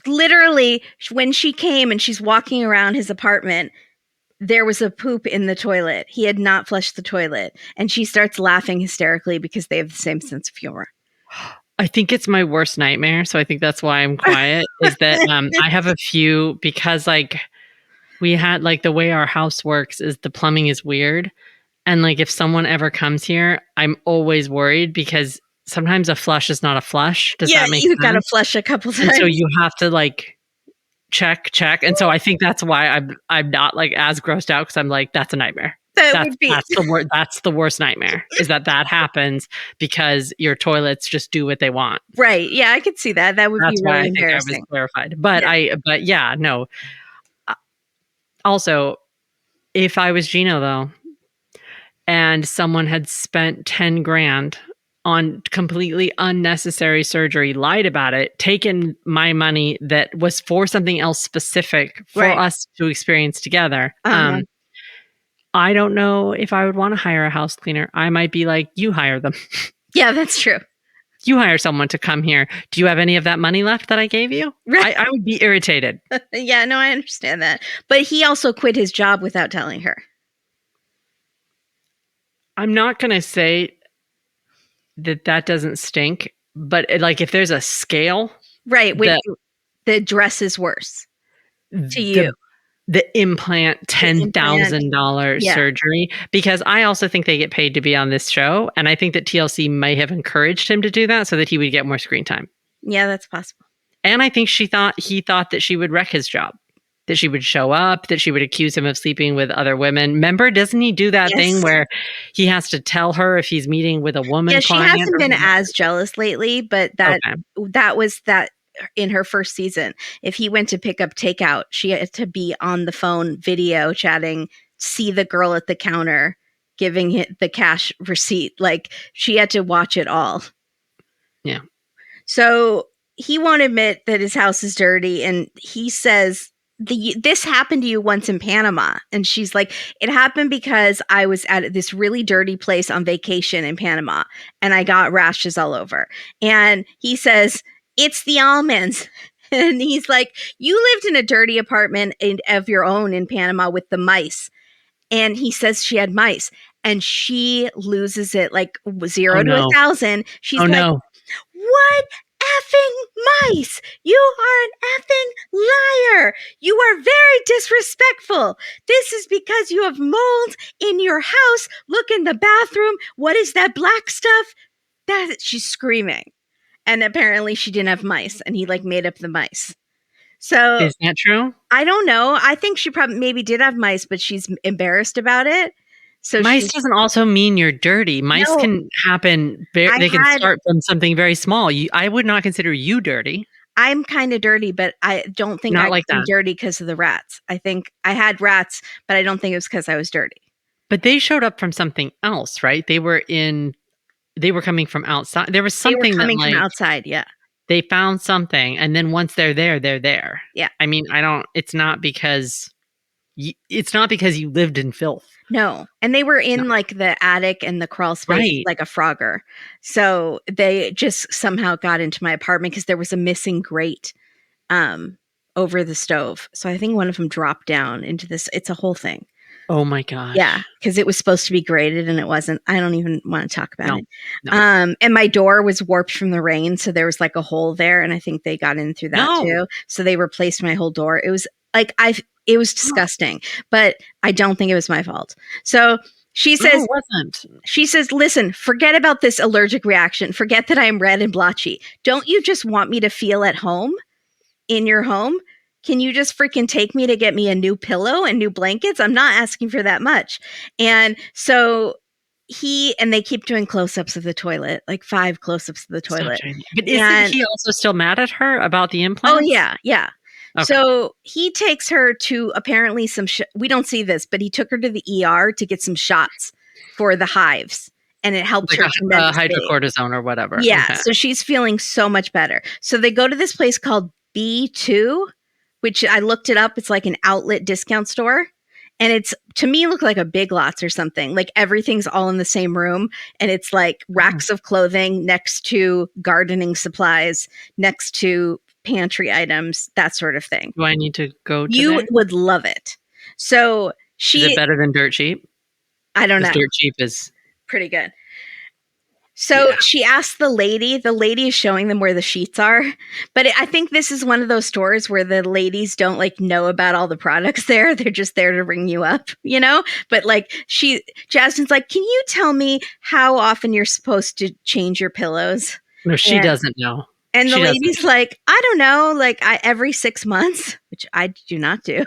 Literally, when she came and she's walking around his apartment, there was a poop in the toilet. He had not flushed the toilet. And she starts laughing hysterically because they have the same sense of humor. I think it's my worst nightmare. So I think that's why I'm quiet, is that I have a few, because like we had like the way our house works is the plumbing is weird. And like if someone ever comes here, I'm always worried because sometimes a flush is not a flush. Does that make sense? Yeah, you got to flush a couple times. And so you have to like check. And so I think that's why I'm not like as grossed out, because I'm like, that's a nightmare. That's the worst nightmare, is that happens because your toilets just do what they want. Right. Yeah, I could see that. That would be really embarrassing. I was clarified. But no. Also, if I was Gino though, and someone had spent 10 grand on completely unnecessary surgery, lied about it, taken my money that was for something else specific for us to experience together. I don't know if I would want to hire a house cleaner. I might be like, you hire them. Yeah, that's true. You hire someone to come here. Do you have any of that money left that I gave you? Right. I would be irritated. Yeah, no, I understand that. But he also quit his job without telling her. I'm not going to say that doesn't stink, but like if there's a scale. Right. The dress is worse. to you. The implant $10,000 surgery, because I also think they get paid to be on this show. And I think that TLC might have encouraged him to do that so that he would get more screen time. Yeah, that's possible. And I think he thought that she would wreck his job, that she would show up, that she would accuse him of sleeping with other women. Remember, doesn't he do that thing where he has to tell her if he's meeting with a woman? Yeah, she hasn't been as jealous lately, but that was in her first season. If he went to pick up takeout, she had to be on the phone video chatting, see the girl at the counter giving it the cash receipt. Like, she had to watch it all. Yeah. So he won't admit that his house is dirty, and he says, this happened to you once in Panama. And she's like, it happened because I was at this really dirty place on vacation in Panama and I got rashes all over. And he says, it's the almonds. And he's like, you lived in a dirty apartment of your own in Panama with the mice. And he says she had mice, and she loses it like 0 to 1,000. She's like, what effing mice? You are an effing liar. You are very disrespectful. This is because you have mold in your house. Look in the bathroom. What is that black stuff? She's screaming. And apparently she didn't have mice, and he like made up the mice. So is that true? I don't know. I think she probably maybe did have mice, but she's embarrassed about it. So mice doesn't also mean you're dirty. Mice can happen. They can start from something very small. I would not consider you dirty. I'm kind of dirty, but I don't think I'm dirty because of the rats. I think I had rats, but I don't think it was because I was dirty. But they showed up from something else, right? They were coming from outside. There was something coming from outside. Yeah. They found something, and then once they're there, they're there. Yeah. I mean, it's not because you lived in filth. No. And they were in like the attic and the crawl space, like a Frogger. So they just somehow got into my apartment because there was a missing grate over the stove. So I think one of them dropped down into this. It's a whole thing. Oh my gosh. Yeah, because it was supposed to be grated and it wasn't. I don't even want to talk about it. No. And my door was warped from the rain, so there was like a hole there, and I think they got in through that too. So they replaced my whole door. It was like it was disgusting, but I don't think it was my fault. So she says, it wasn't. She says, listen, forget about this allergic reaction. Forget that I am red and blotchy. Don't you just want me to feel at home in your home? Can you just freaking take me to get me a new pillow and new blankets? I'm not asking for that much. And so they keep doing close-ups of the toilet, like 5 close-ups of the toilet. But isn't he also still mad at her about the implants? Oh, yeah, yeah. Okay. So he takes her to apparently we don't see this, but he took her to the ER to get some shots for the hives. And it helped her tremendously. Hydrocortisone or whatever. Yeah, okay. So she's feeling so much better. So they go to this place called B2, which I looked it up. It's like an outlet discount store. And it's, to me, looked like a Big Lots or something. Like everything's all in the same room. And it's like racks of clothing next to gardening supplies, next to pantry items, that sort of thing. Do I need to go to You would love it. So is it better than Dirt Cheap? I don't know. Dirt Cheap is pretty good. So she asked the lady is showing them where the sheets are. But I think this is one of those stores where the ladies don't like know about all the products there. They're just there to ring you up, you know? But like Jasmine's like, can you tell me how often you're supposed to change your pillows? No, she doesn't know. And the lady's like, I don't know, like every 6 months, which I do not do.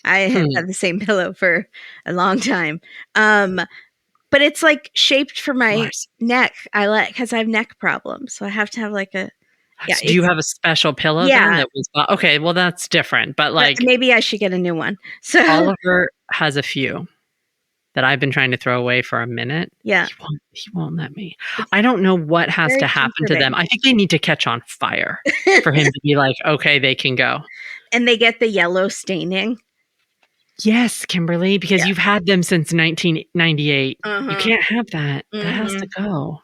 I have had the same pillow for a long time. But it's like shaped for my neck. Because I have neck problems. So I have to have like a. Yeah, so do you have a special pillow then that was okay, well that's different. But like maybe I should get a new one. So Oliver has a few that I've been trying to throw away for a minute. Yeah. He won't let me. I don't know what has to happen to them. I think they need to catch on fire for him to be like, okay, they can go. And they get the yellow staining. Yes, Kimberly, because you've had them since 1998. You can't have that. That has to go.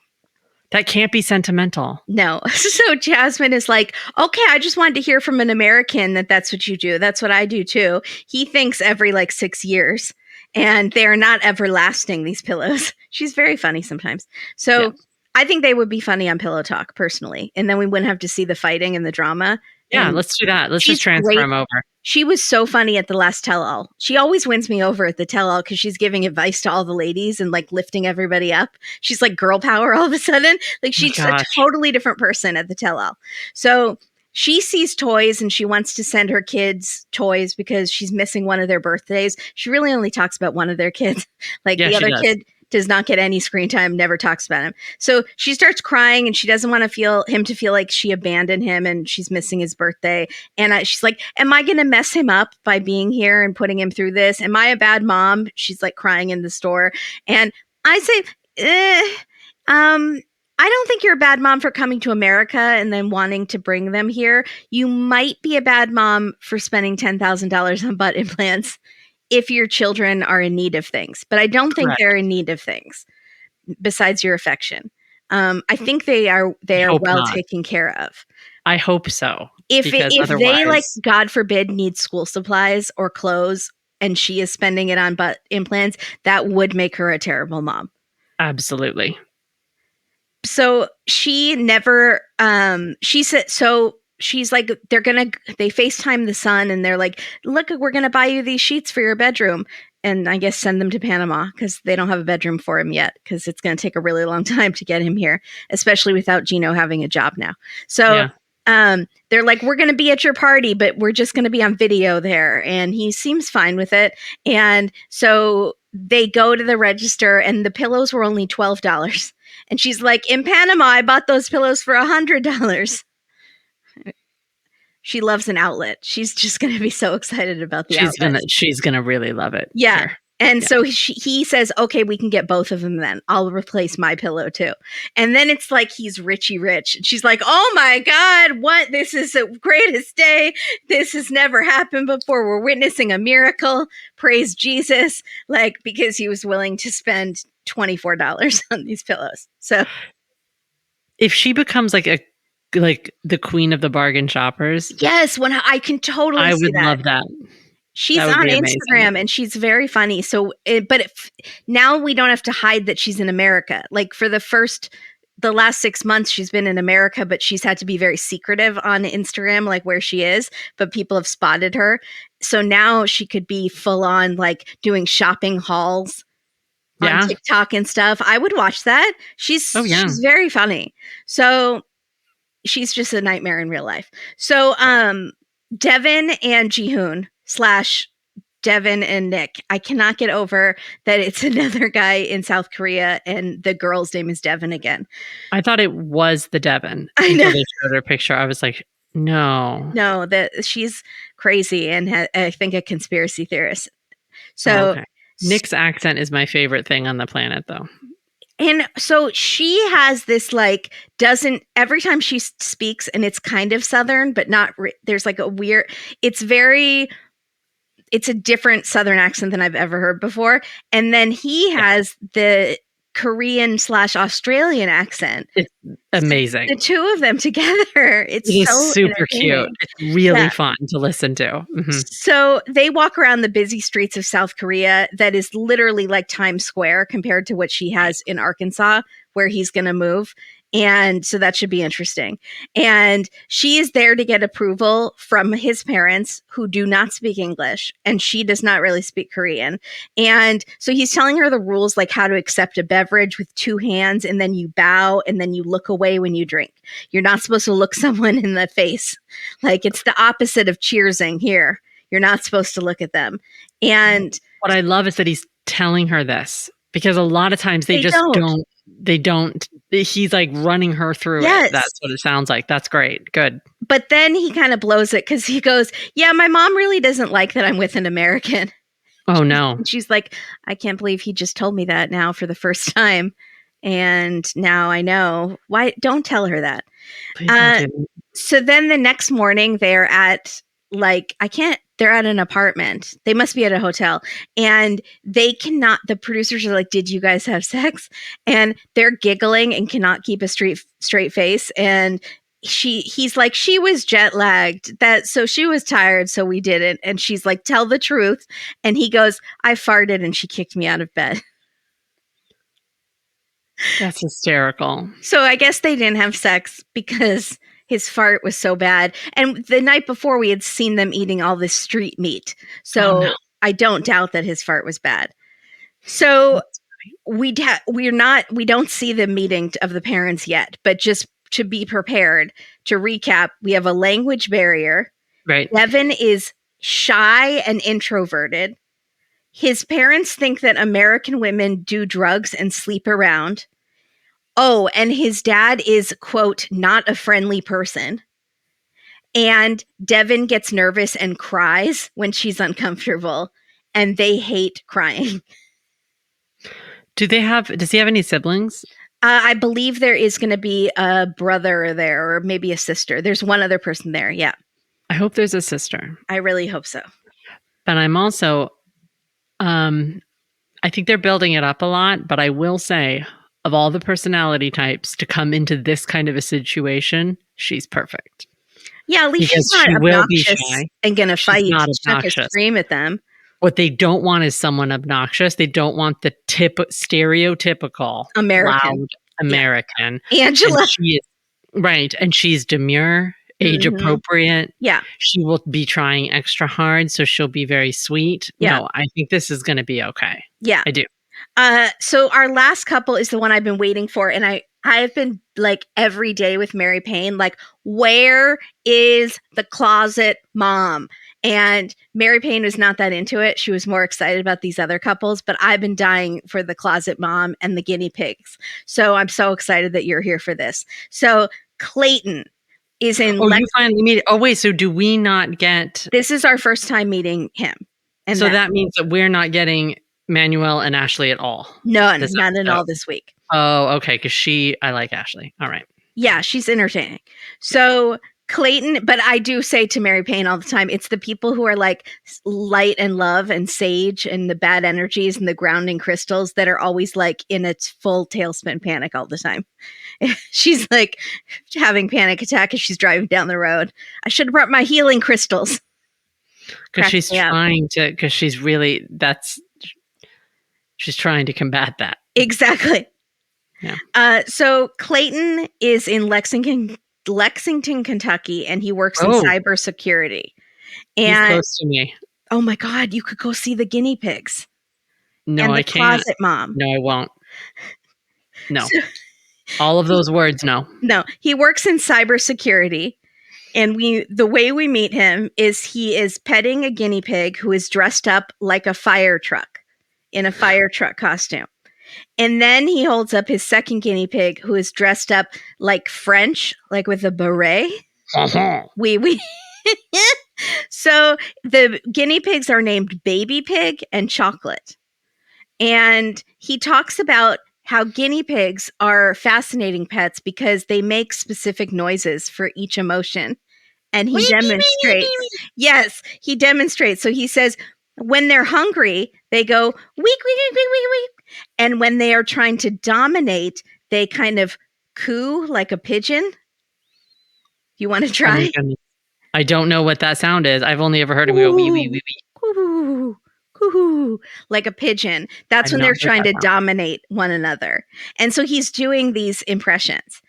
That can't be sentimental. No. So Jasmine is like, okay, I just wanted to hear from an American that's what you do. That's what I do too. He thinks every like 6 years. And they're not everlasting, these pillows. She's very funny sometimes. So I think they would be funny on Pillow Talk, personally. And then we wouldn't have to see the fighting and the drama. Yeah, let's do that. Let's just transfer them over. She was so funny at the last tell-all. She always wins me over at the tell-all because she's giving advice to all the ladies and like lifting everybody up. She's like girl power all of a sudden. Like she's a totally different person at the tell-all. So she sees toys and she wants to send her kids toys because she's missing one of their birthdays. She really only talks about one of their kids. Like the other kid does not get any screen time, never talks about him. So she starts crying and she doesn't want to feel like she abandoned him and she's missing his birthday. And she's like, am I going to mess him up by being here and putting him through this? Am I a bad mom? She's like crying in the store. And I say, I don't think you're a bad mom for coming to America and then wanting to bring them here. You might be a bad mom for spending $10,000 on butt implants if your children are in need of things. But I don't think they're in need of things besides your affection. I think they are well taken care of. I hope so. If they, like, God forbid, need school supplies or clothes and she is spending it on butt implants, that would make her a terrible mom. Absolutely. So she never, she said, so she's like, they FaceTime the son and they're like, look, we're going to buy you these sheets for your bedroom. And I guess send them to Panama because they don't have a bedroom for him yet because it's going to take a really long time to get him here, especially without Gino having a job now. So they're like, we're going to be at your party, but we're just going to be on video there. And he seems fine with it. And so they go to the register and the pillows were only $12. And she's like, in Panama, I bought those pillows for $100. She loves an outlet. She's just going to be so excited about the outlet. She's going to really love it. Yeah. Sure. And so he says, okay, we can get both of them then. I'll replace my pillow too. And then it's like he's Richie Rich. And she's like, oh my God, what? This is the greatest day. This has never happened before. We're witnessing a miracle. Praise Jesus. Like, because he was willing to spend $24 on these pillows. So if she becomes like the queen of the bargain shoppers. Yes, when I can totally see that. I would love that. She's on Instagram and she's very funny. So, now we don't have to hide that she's in America. Like for the last 6 months, she's been in America, but she's had to be very secretive on Instagram, like where she is, but people have spotted her. So now she could be full on like doing shopping hauls on TikTok and stuff. I would watch that. She's very funny. So she's just a nightmare in real life. So, Devin and Jihoon / Devin and Nick. I cannot get over that it's another guy in South Korea and the girl's name is Devin again. I thought it was the Devin. I know. Until they showed her picture. I was like, no, that she's crazy and I think a conspiracy theorist. So Nick's accent is my favorite thing on the planet, though. And so she has this every time she speaks and it's kind of Southern, but not, there's like a weird, it's a different Southern accent than I've ever heard before. And then he has the Korean / Australian accent. It's amazing. The two of them together. It is so super cute. It's really fun to listen to. Mm-hmm. So they walk around the busy streets of South Korea that is literally like Times Square compared to what she has in Arkansas, where he's going to move. And so that should be interesting. And she is there to get approval from his parents who do not speak English. And she does not really speak Korean. And so he's telling her the rules, like how to accept a beverage with 2 hands. And then you bow and then you look away when you drink. You're not supposed to look someone in the face. Like it's the opposite of cheersing here. You're not supposed to look at them. And what I love is that he's telling her this because a lot of times they just don't. They don't. He's like running her through it. That's what it sounds like. That's great. Good. But then he kind of blows it because he goes, yeah, my mom really doesn't like that I'm with an American. Oh, no. And she's like, I can't believe he just told me that now for the first time. And now I know. Why? Don't tell her that. So then the next morning they're at they're at an apartment. They must be at a hotel. And they cannot, the producers are like, did you guys have sex? And they're giggling and cannot keep a straight face. And he's like, she was jet lagged. So she was tired, so we didn't. And she's like, tell the truth. And he goes, I farted and she kicked me out of bed. That's hysterical. So I guess they didn't have sex because his fart was so bad. And the night before, we had seen them eating all this street meat. So no. I don't doubt that his fart was bad. So we don't see the meeting of the parents yet, but just to be prepared, to recap, we have a language barrier. Right. Devin is shy and introverted. His parents think that American women do drugs and sleep around. Oh, and his dad is, quote, not a friendly person. And Devin gets nervous and cries when she's uncomfortable, and they hate crying. Does he have any siblings? I believe there is going to be a brother there, or maybe a sister. There's one other person there. Yeah. I hope there's a sister. I really hope so. But I'm also, I think they're building it up a lot, but I will say, of all the personality types to come into this kind of a situation, she's perfect. Yeah, at least she's not obnoxious and going to fight, chuck a scream at them. What they don't want is someone obnoxious. They don't want the stereotypical American. Loud American. Yeah. Angela. And she is, right. And she's demure, age appropriate. Yeah. She will be trying extra hard, so she'll be very sweet. Yeah. No, I think this is going to be okay. Yeah. I do. So our last couple is the one I've been waiting for. And I have been like every day with Mary Payne, like, where is the closet mom? And Mary Payne was not that into it. She was more excited about these other couples, but I've been dying for the closet mom and the guinea pigs. So I'm so excited that you're here for this. So Clayton is in. Oh, you finally meet. Oh, wait. So do we not get? This is our first time meeting him. And so that means that we're not getting Manuel and Ashley at all. None at all this week. Oh, okay. Because I like Ashley. All right. Yeah, she's entertaining. So Clayton, but I do say to Mary Payne all the time, it's the people who are like light and love and sage and the bad energies and the grounding crystals that are always like in a full tailspin panic all the time. She's like having panic attack as she's driving down the road. I should have brought my healing crystals. Because she's trying to, because she's really, she's trying to combat that. Exactly. Yeah. So Clayton is in Lexington, Kentucky, and he works in cybersecurity. And he's close to me. Oh my God, you could go see the guinea pigs. No, and I can't. Closet mom. No, I won't. No. All of those words, no. No, he works in cybersecurity. And the way we meet him is he is petting a guinea pig who is dressed up like a fire truck, in a fire truck costume. And then he holds up his second guinea pig who is dressed up like French, like with a beret. We. So the guinea pigs are named Baby Pig and Chocolate. And he talks about how guinea pigs are fascinating pets because they make specific noises for each emotion. And he demonstrates. Yes, he demonstrates. So he says, when they're hungry, they go, week, week, week, week, week, week. And when they are trying to dominate, they kind of coo like a pigeon. You want to try? Oh, I don't know what that sound is. I've only ever heard him go wee, wee, wee, wee. Coo, coo, like a pigeon. That's when they're trying to dominate one another. And so he's doing these impressions.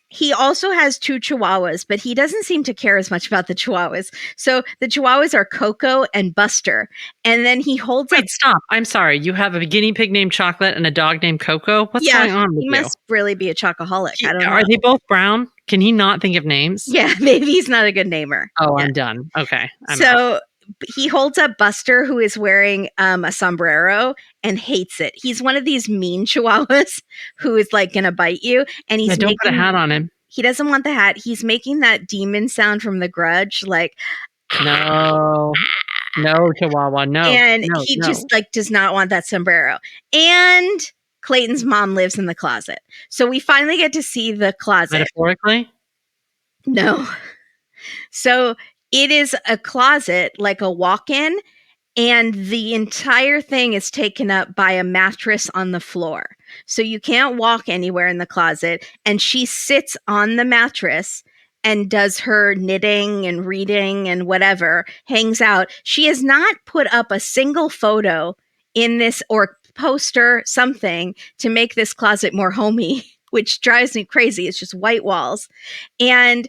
He also has 2 chihuahuas, but he doesn't seem to care as much about the chihuahuas. So the chihuahuas are Coco and Buster. And then he holds up. Stop. I'm sorry. You have a guinea pig named Chocolate and a dog named Coco? What's going on with you? He must really be a chocoholic. I don't know. Are they both brown? Can he not think of names? Yeah, maybe he's not a good namer. Oh, yeah. I'm done. Okay. He holds up Buster, who is wearing a sombrero and hates it. He's one of these mean chihuahuas who is like going to bite you. And don't put a hat on him. He doesn't want the hat. He's making that demon sound from The Grudge, like no, chihuahua, no. And he just like does not want that sombrero. And Clayton's mom lives in the closet, so we finally get to see the closet. Metaphorically? No. So it is a closet, like a walk-in, and the entire thing is taken up by a mattress on the floor. So you can't walk anywhere in the closet. And she sits on the mattress and does her knitting and reading and whatever, hangs out. She has not put up a single photo in this or poster, something to make this closet more homey. which drives me crazy. It's just white walls. And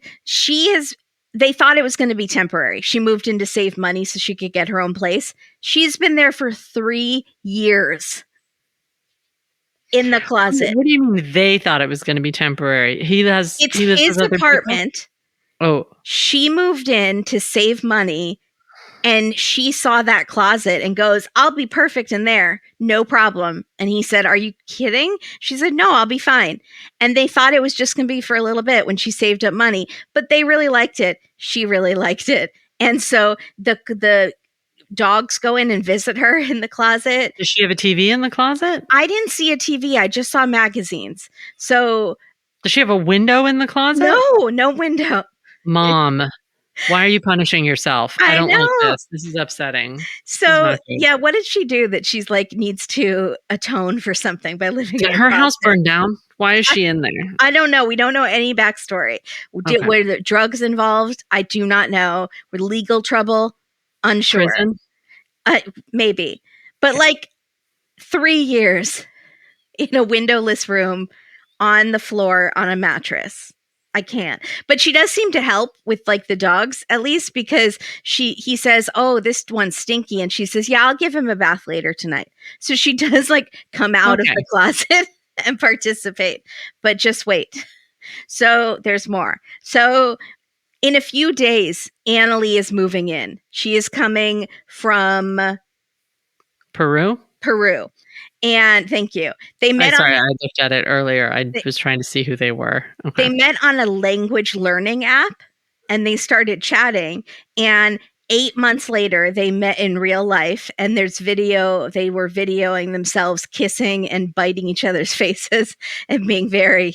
they thought it was going to be temporary. She moved in to save money so she could get her own place. She's been there for 3 years in the closet. What do you mean they thought it was going to be temporary? It's his apartment. Oh. She moved in to save money, and she saw that closet and goes, I'll be perfect in there. No problem. And he said, are you kidding? She said, no, I'll be fine. And they thought it was just going to be for a little bit when she saved up money, but they really liked it. She really liked it. And so the dogs go in and visit her in the closet. Does she have a TV in the closet? I didn't see a TV. I just saw magazines. So does she have a window in the closet? No window. Mom, why are you punishing yourself? I don't like this. This is upsetting. So, yeah, what did she do that she's like needs to atone for something by living in a closet? Did her house burn down? Why is she in there? I don't know. We don't know any backstory. Okay. Were the drugs involved? I do not know. Were legal trouble? Unsure. Prison? Maybe. But like 3 years in a windowless room on the floor on a mattress. I can't. But she does seem to help with like the dogs, at least, because he says, oh, this one's stinky. And she says, yeah, I'll give him a bath later tonight. So she does like come out of the closet and participate. But just wait. So there's more. So in a few days, Annalie is moving in. She is coming from Peru. And thank you. They met. I looked at it earlier. I was trying to see who they were. Okay. They met on a language learning app, and they started chatting. And 8 months later, they met in real life. And there's video. They were videoing themselves kissing and biting each other's faces and being very,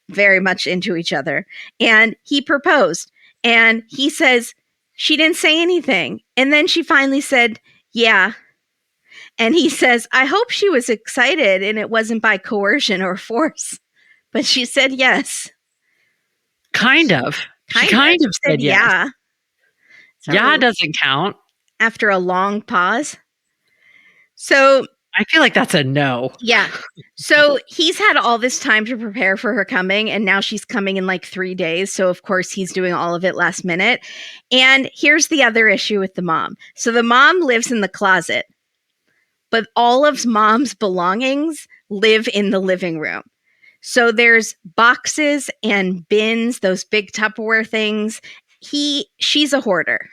very much into each other. And he proposed. And he says she didn't say anything. And then she finally said, yeah. And he says, I hope she was excited and it wasn't by coercion or force. But she said yes. Kind of. She kind of said yes. Yeah. Yeah doesn't count. After a long pause. So I feel like that's a no. Yeah. So he's had all this time to prepare for her coming, and now she's coming in like 3 days. So of course he's doing all of it last minute. And here's the other issue with the mom. So the mom lives in the closet, but all of Mom's belongings live in the living room. So there's boxes and bins, those big Tupperware things. She's a hoarder.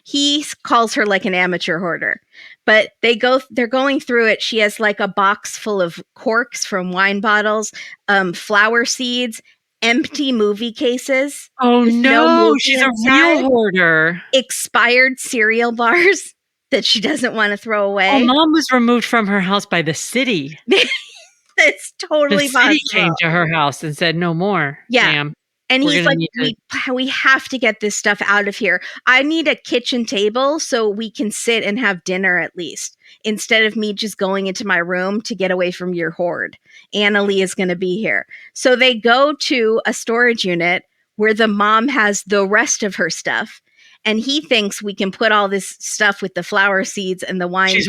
He calls her like an amateur hoarder. But they're going through it. She has like a box full of corks from wine bottles, flower seeds, empty movie cases. Oh no, she's a real hoarder. Expired cereal bars that she doesn't want to throw away. Oh, Mom was removed from her house by the city. It's totally possible. The city came to her house and said, no more. Yeah. Ma'am. And he's like, we have to get this stuff out of here. I need a kitchen table so we can sit and have dinner at least, instead of me just going into my room to get away from your hoard. Annalie is going to be here. So they go to a storage unit where the mom has the rest of her stuff. And he thinks we can put all this stuff with the flower seeds and the wine. She's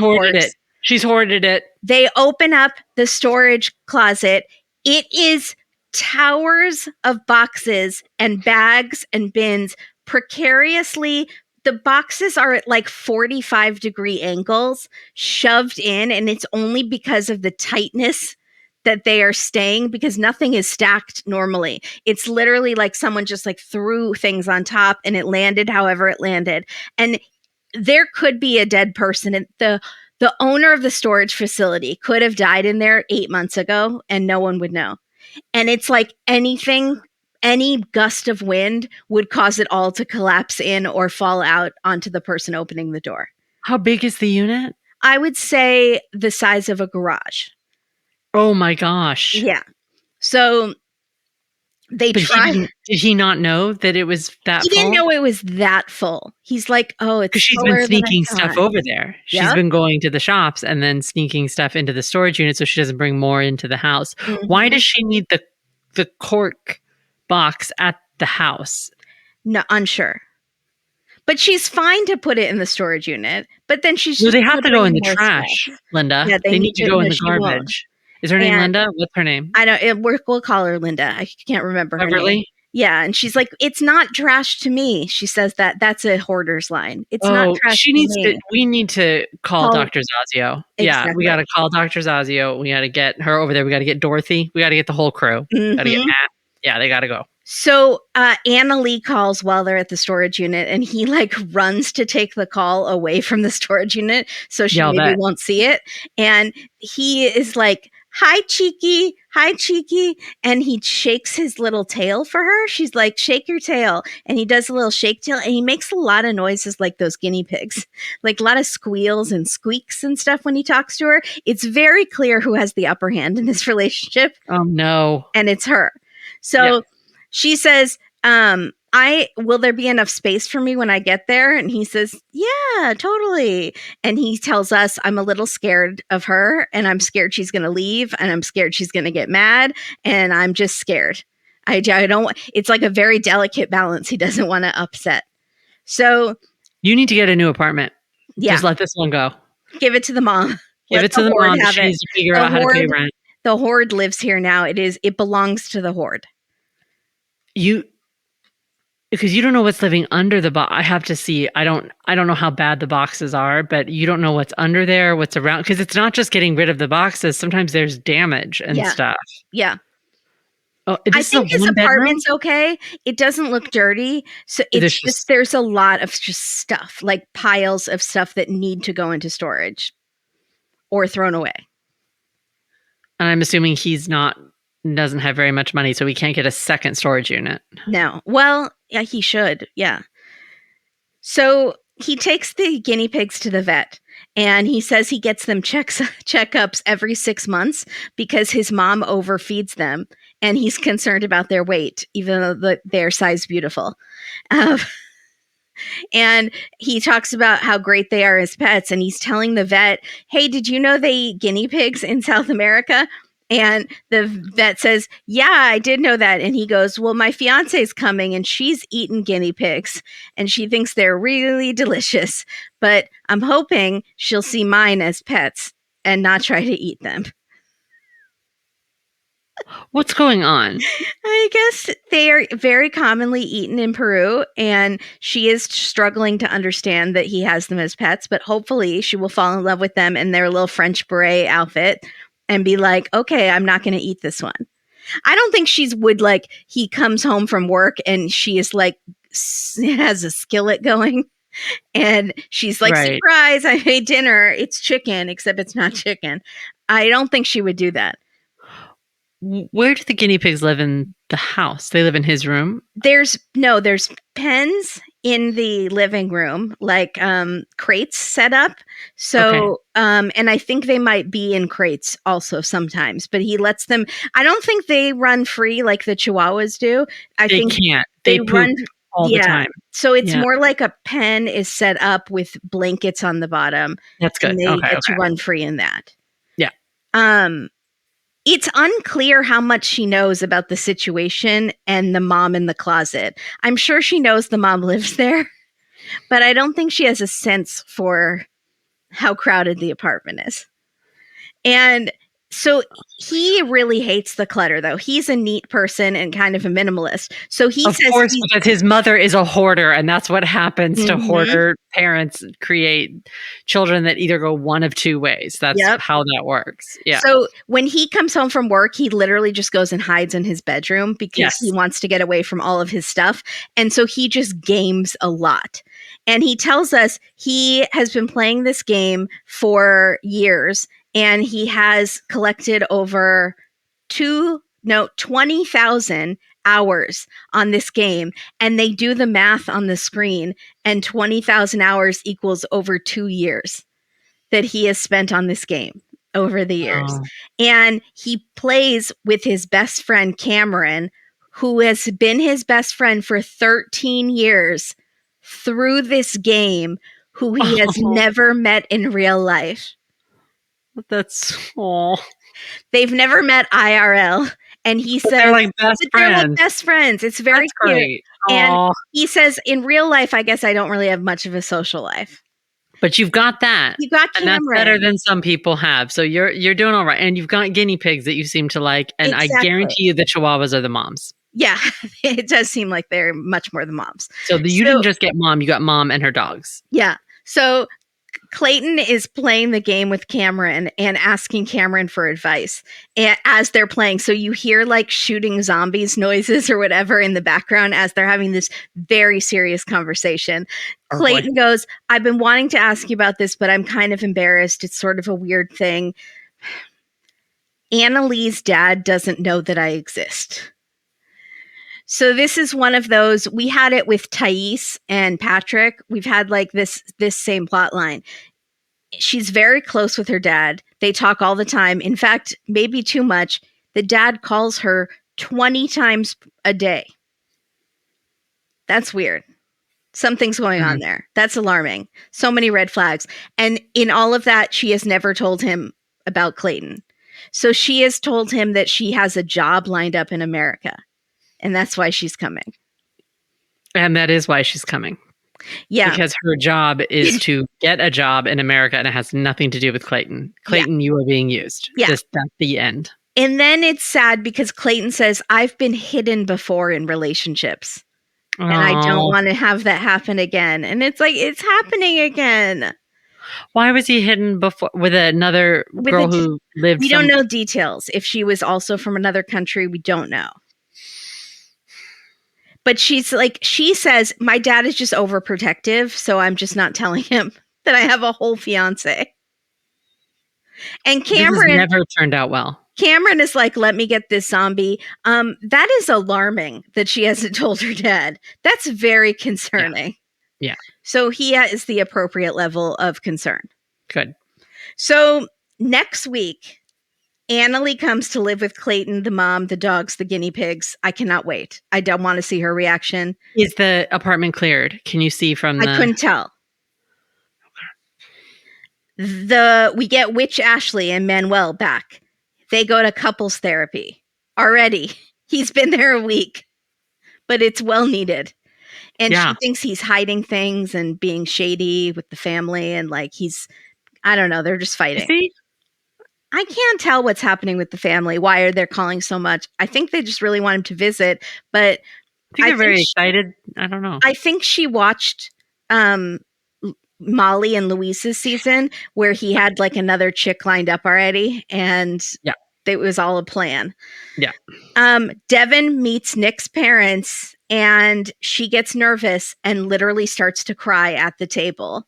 hoarded it. They open up the storage closet. It is towers of boxes and bags and bins precariously. The boxes are at like 45-degree angles shoved in, and it's only because of the tightness that they are staying, because nothing is stacked normally. It's literally like someone just like threw things on top and it landed however it landed. And there could be a dead person. And the owner of the storage facility could have died in there 8 months ago and no one would know. And it's like any gust of wind would cause it all to collapse in or fall out onto the person opening the door. How big is the unit? I would say the size of a garage. Oh my gosh. Yeah. So they tried. Did he not know that it was that full? He didn't know it was that full. He's like, oh, it's because she's been sneaking stuff over there. Yep. She's been going to the shops and then sneaking stuff into the storage unit so she doesn't bring more into the house. Mm-hmm. Why does she need the cork box at the house? No, unsure. But she's fine to put it in the storage unit. But then she's they have to go in the trash, stuff. Linda. Yeah, they need to go in the garbage. Is her name Linda? What's her name? I don't. We'll call her Linda. I can't remember her name. Yeah, and she's like, "It's not trash to me." She says that. That's a hoarder's line. It's not trash to me. We need to call Dr. Zazio. Exactly. Yeah, we got to call Dr. Zazio. We got to get her over there. We got to get Dorothy. We got to get the whole crew. Got to get Matt. Yeah, they got to go. So Anna Lee calls while they're at the storage unit, and he like runs to take the call away from the storage unit so she maybe won't see it. And he is like, hi, Cheeky. And he shakes his little tail for her. She's like, shake your tail. And he does a little shake tail, and he makes a lot of noises like those guinea pigs, like a lot of squeals and squeaks and stuff when he talks to her. It's very clear who has the upper hand in this relationship. Oh, no. And it's her. So she says, will there be enough space for me when I get there? And he says, yeah, totally. And he tells us, I'm a little scared of her, and I'm scared she's going to leave, and I'm scared she's going to get mad, and I'm just scared. I don't, it's like a very delicate balance he doesn't want to upset. So you need to get a new apartment. Yeah. Just let this one go. Give it to the mom. Give it to the mom. She needs to figure out how to pay rent. The Horde lives here now. It belongs to the Horde. Because you don't know what's living under the box. I have to see. I don't know how bad the boxes are, but you don't know what's under there, what's around. Because it's not just getting rid of the boxes. Sometimes there's damage and stuff. Yeah. Oh, I think his apartment's okay. It doesn't look dirty. So it's just there's a lot of just stuff, like piles of stuff that need to go into storage or thrown away. And I'm assuming doesn't have very much money, so he can't get a second storage unit. No. Well, yeah, he should. Yeah. So he takes the guinea pigs to the vet, and he says he gets them checkups every 6 months because his mom overfeeds them, and he's concerned about their weight, even though they're size beautiful. And he talks about how great they are as pets, and he's telling the vet, hey, did you know they eat guinea pigs in South America? And the vet says, yeah, I did know that. And he goes, well, my fiance's coming, and she's eaten guinea pigs, and she thinks they're really delicious. But I'm hoping she'll see mine as pets and not try to eat them. What's going on? I guess they are very commonly eaten in Peru, and she is struggling to understand that he has them as pets, but hopefully she will fall in love with them in their little French beret outfit and be like, okay, I'm not going to eat this one. I don't think he comes home from work and she is like, has a skillet going. And she's like, surprise, I made dinner. It's chicken, except it's not chicken. I don't think she would do that. Where do the guinea pigs live in the house? They live in his room? There's pens in the living room, like crates set up. So, and I think they might be in crates also sometimes, but he lets them, I don't think they run free like the Chihuahuas do. They think can't. They run all the time. So it's more like a pen is set up with blankets on the bottom. That's good. And they get to run free in that. Yeah. It's unclear how much she knows about the situation and the mom in the closet. I'm sure she knows the mom lives there, but I don't think she has a sense for how crowded the apartment is. And so he really hates the clutter, though. He's a neat person and kind of a minimalist. So he says, of course, because his mother is a hoarder, and that's what happens to hoarder parents create children that either go one of two ways. That's how that works. Yeah. So when he comes home from work, he literally just goes and hides in his bedroom because he wants to get away from all of his stuff. And so he just games a lot. And he tells us he has been playing this game for years, and he has collected over 20,000 hours on this game. And they do the math on the screen, and 20,000 hours equals over 2 years that he has spent on this game over the years. Oh. And he plays with his best friend, Cameron, who has been his best friend for 13 years through this game, who he has never met in real life. That's They've never met IRL, and he says they're like best friends. They're like best friends. It's very cute. And he says, in real life, I guess I don't really have much of a social life. But you've got that. You got Cameron. And that's better than some people have. So you're doing all right. And you've got guinea pigs that you seem to like. And exactly. I guarantee you the chihuahuas are the moms. Yeah, it does seem like they're much more the moms. So you didn't just get mom, you got mom and her dogs. Yeah. So Clayton is playing the game with Cameron and asking Cameron for advice as they're playing. So you hear like shooting zombies noises or whatever in the background as they're having this very serious conversation. Oh, Clayton goes, I've been wanting to ask you about this, but I'm kind of embarrassed. It's sort of a weird thing. Annalee's dad doesn't know that I exist. So this is one of those, we had it with Thais and Patrick. We've had like this same plot line. She's very close with her dad. They talk all the time. In fact, maybe too much. The dad calls her 20 times a day. That's weird. Something's going on there. That's alarming. So many red flags. And in all of that, she has never told him about Clayton. So she has told him that she has a job lined up in America. And that's why she's coming. And that is why she's coming. Yeah. Because her job is to get a job in America, and it has nothing to do with Clayton. Clayton, you are being used. Yeah. That's the end. And then it's sad because Clayton says, I've been hidden before in relationships. And I don't want to have that happen again. And it's like, it's happening again. Why was he hidden before with another girl who lived? We don't know details. If she was also from another country, we don't know. But she's like, she says, my dad is just overprotective, so I'm just not telling him that I have a whole fiance. And Cameron this has never turned out well. Cameron is like, let me get this zombie. That is alarming that she hasn't told her dad. That's very concerning. Yeah. So he is the appropriate level of concern. Good. So next week, Annalee comes to live with Clayton, the mom, the dogs, the guinea pigs. I cannot wait. I don't want to see her reaction. Is the apartment cleared? Can you see from the... I couldn't tell. We get Witch Ashley and Manuel back. They go to couples therapy already. He's been there a week, but it's well needed. And she thinks he's hiding things and being shady with the family. And like, I don't know, they're just fighting. Is he? I can't tell what's happening with the family. Why are they calling so much? I think they just really want him to visit, but I think they're very excited. I don't know. I think she watched Molly and Luis's season where he had like another chick lined up already, and it was all a plan. Yeah. Devin meets Nick's parents, and she gets nervous and literally starts to cry at the table.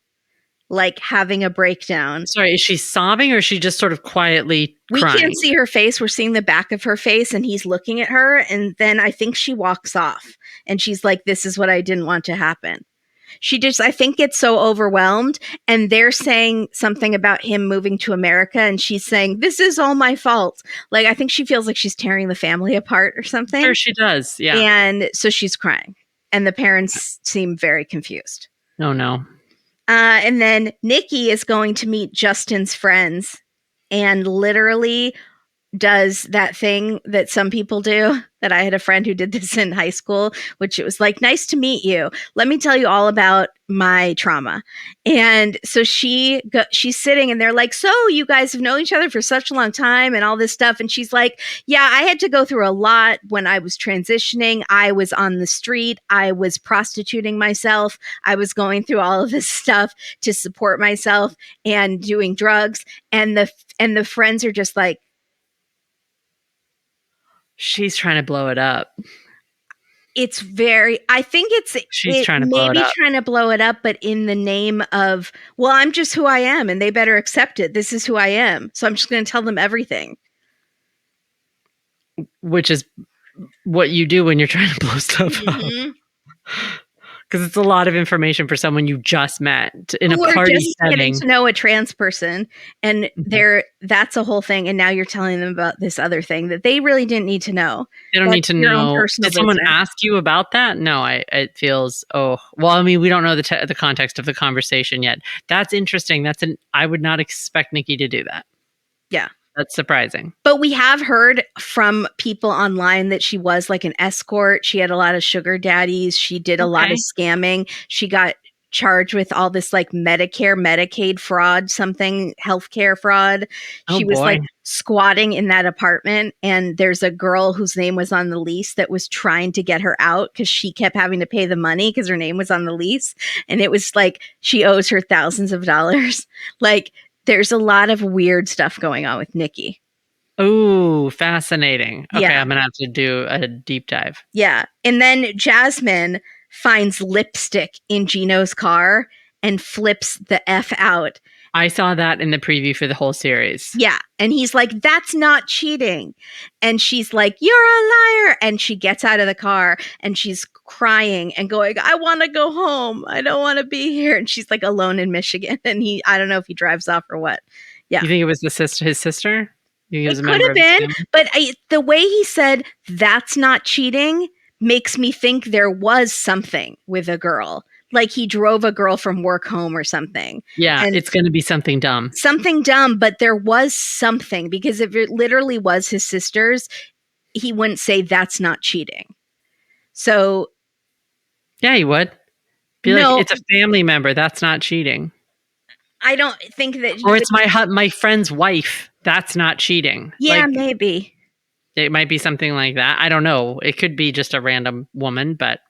Like having a breakdown. Sorry, is she sobbing or is she just sort of quietly crying? We can't see her face. We're seeing the back of her face and he's looking at her. And then I think she walks off and she's like, this is what I didn't want to happen. She just, I think, gets so overwhelmed and they're saying something about him moving to America. And she's saying, this is all my fault. Like, I think she feels like she's tearing the family apart or something. Sure, she does. Yeah. And so she's crying and the parents seem very confused. Oh, no. And then Nikki is going to meet Justin's friends and literally does that thing that some people do, that I had a friend who did this in high school, which it was like, nice to meet you. Let me tell you all about my trauma. And so she's sitting and they're like, so you guys have known each other for such a long time and all this stuff. And she's like, yeah, I had to go through a lot when I was transitioning. I was on the street. I was prostituting myself. I was going through all of this stuff to support myself and doing drugs. And the friends are just like, she's trying to blow it up. It's I think she's trying to blow it up. Maybe trying to blow it up, but in the name of, well, I'm just who I am and they better accept it. This is who I am. So I'm just going to tell them everything. Which is what you do when you're trying to blow stuff up. Because it's a lot of information for someone you just met in a party just setting. Getting to know a trans person, and that's a whole thing. And now you're telling them about this other thing that they really didn't need to know. They don't need to know. Did someone ask you about that? No, it feels. Oh, well. I mean, we don't know the context of the conversation yet. That's interesting. I would not expect Nikki to do that. Yeah. That's surprising. But we have heard from people online that she was like an escort. She had a lot of sugar daddies. She did a lot of scamming. She got charged with all this like Medicare, Medicaid fraud, something healthcare fraud. She was like squatting in that apartment, and there's a girl whose name was on the lease that was trying to get her out because she kept having to pay the money because her name was on the lease. And it was like she owes her thousands of dollars. Like there's a lot of weird stuff going on with Nikki. Oh, fascinating. Okay, Yeah. I'm going to have to do a deep dive. Yeah. And then Jasmine finds lipstick in Gino's car and flips the F out. I saw that in the preview for the whole series. Yeah. And he's like, that's not cheating. And she's like, you're a liar. And she gets out of the car and she's crying and going, I want to go home. I don't want to be here. And she's like alone in Michigan. And I don't know if he drives off or what. Yeah. You think it was his sister? It could have been. But the way he said, that's not cheating, makes me think there was something with a girl. Like he drove a girl from work home or something. Yeah, and it's going to be something dumb. Something dumb, but there was something, because if it literally was his sister's, he wouldn't say that's not cheating. So. Yeah, he would. Be like, it's a family member. That's not cheating. I don't think that. Or it's my friend's wife. That's not cheating. Yeah, like, maybe. It might be something like that. I don't know. It could be just a random woman, but.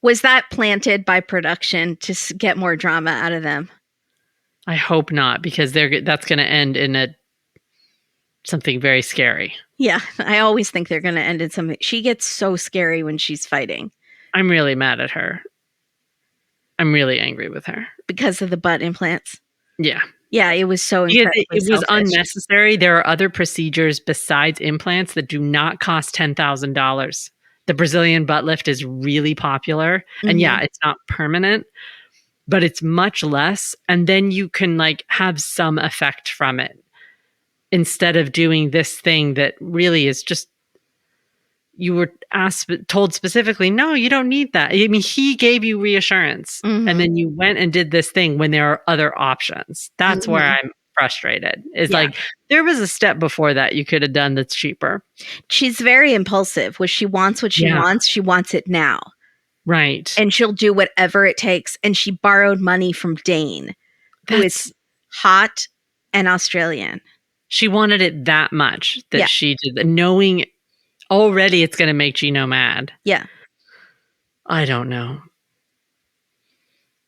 Was that planted by production to get more drama out of them? I hope not, because that's going to end in something very scary. Yeah, I always think they're going to end in something. She gets so scary when she's fighting. I'm really mad at her. I'm really angry with her. Because of the butt implants? Yeah. Yeah, it was so incredibly It was unnecessary. There are other procedures besides implants that do not cost $10,000. The Brazilian butt lift is really popular. Mm-hmm. And yeah, it's not permanent, but it's much less. And then you can like have some effect from it instead of doing this thing that really is just, you were told specifically, no, you don't need that. I mean, he gave you reassurance, mm-hmm. and then you went and did this thing when there are other options. That's mm-hmm. where I'm frustrated. It's like, there was a step before that you could have done that's cheaper. She's very impulsive. When she wants what she wants it now. Right. And she'll do whatever it takes. And she borrowed money from Dane, who is hot and Australian. She wanted it that much that she did, knowing already it's going to make Gino mad. Yeah. I don't know.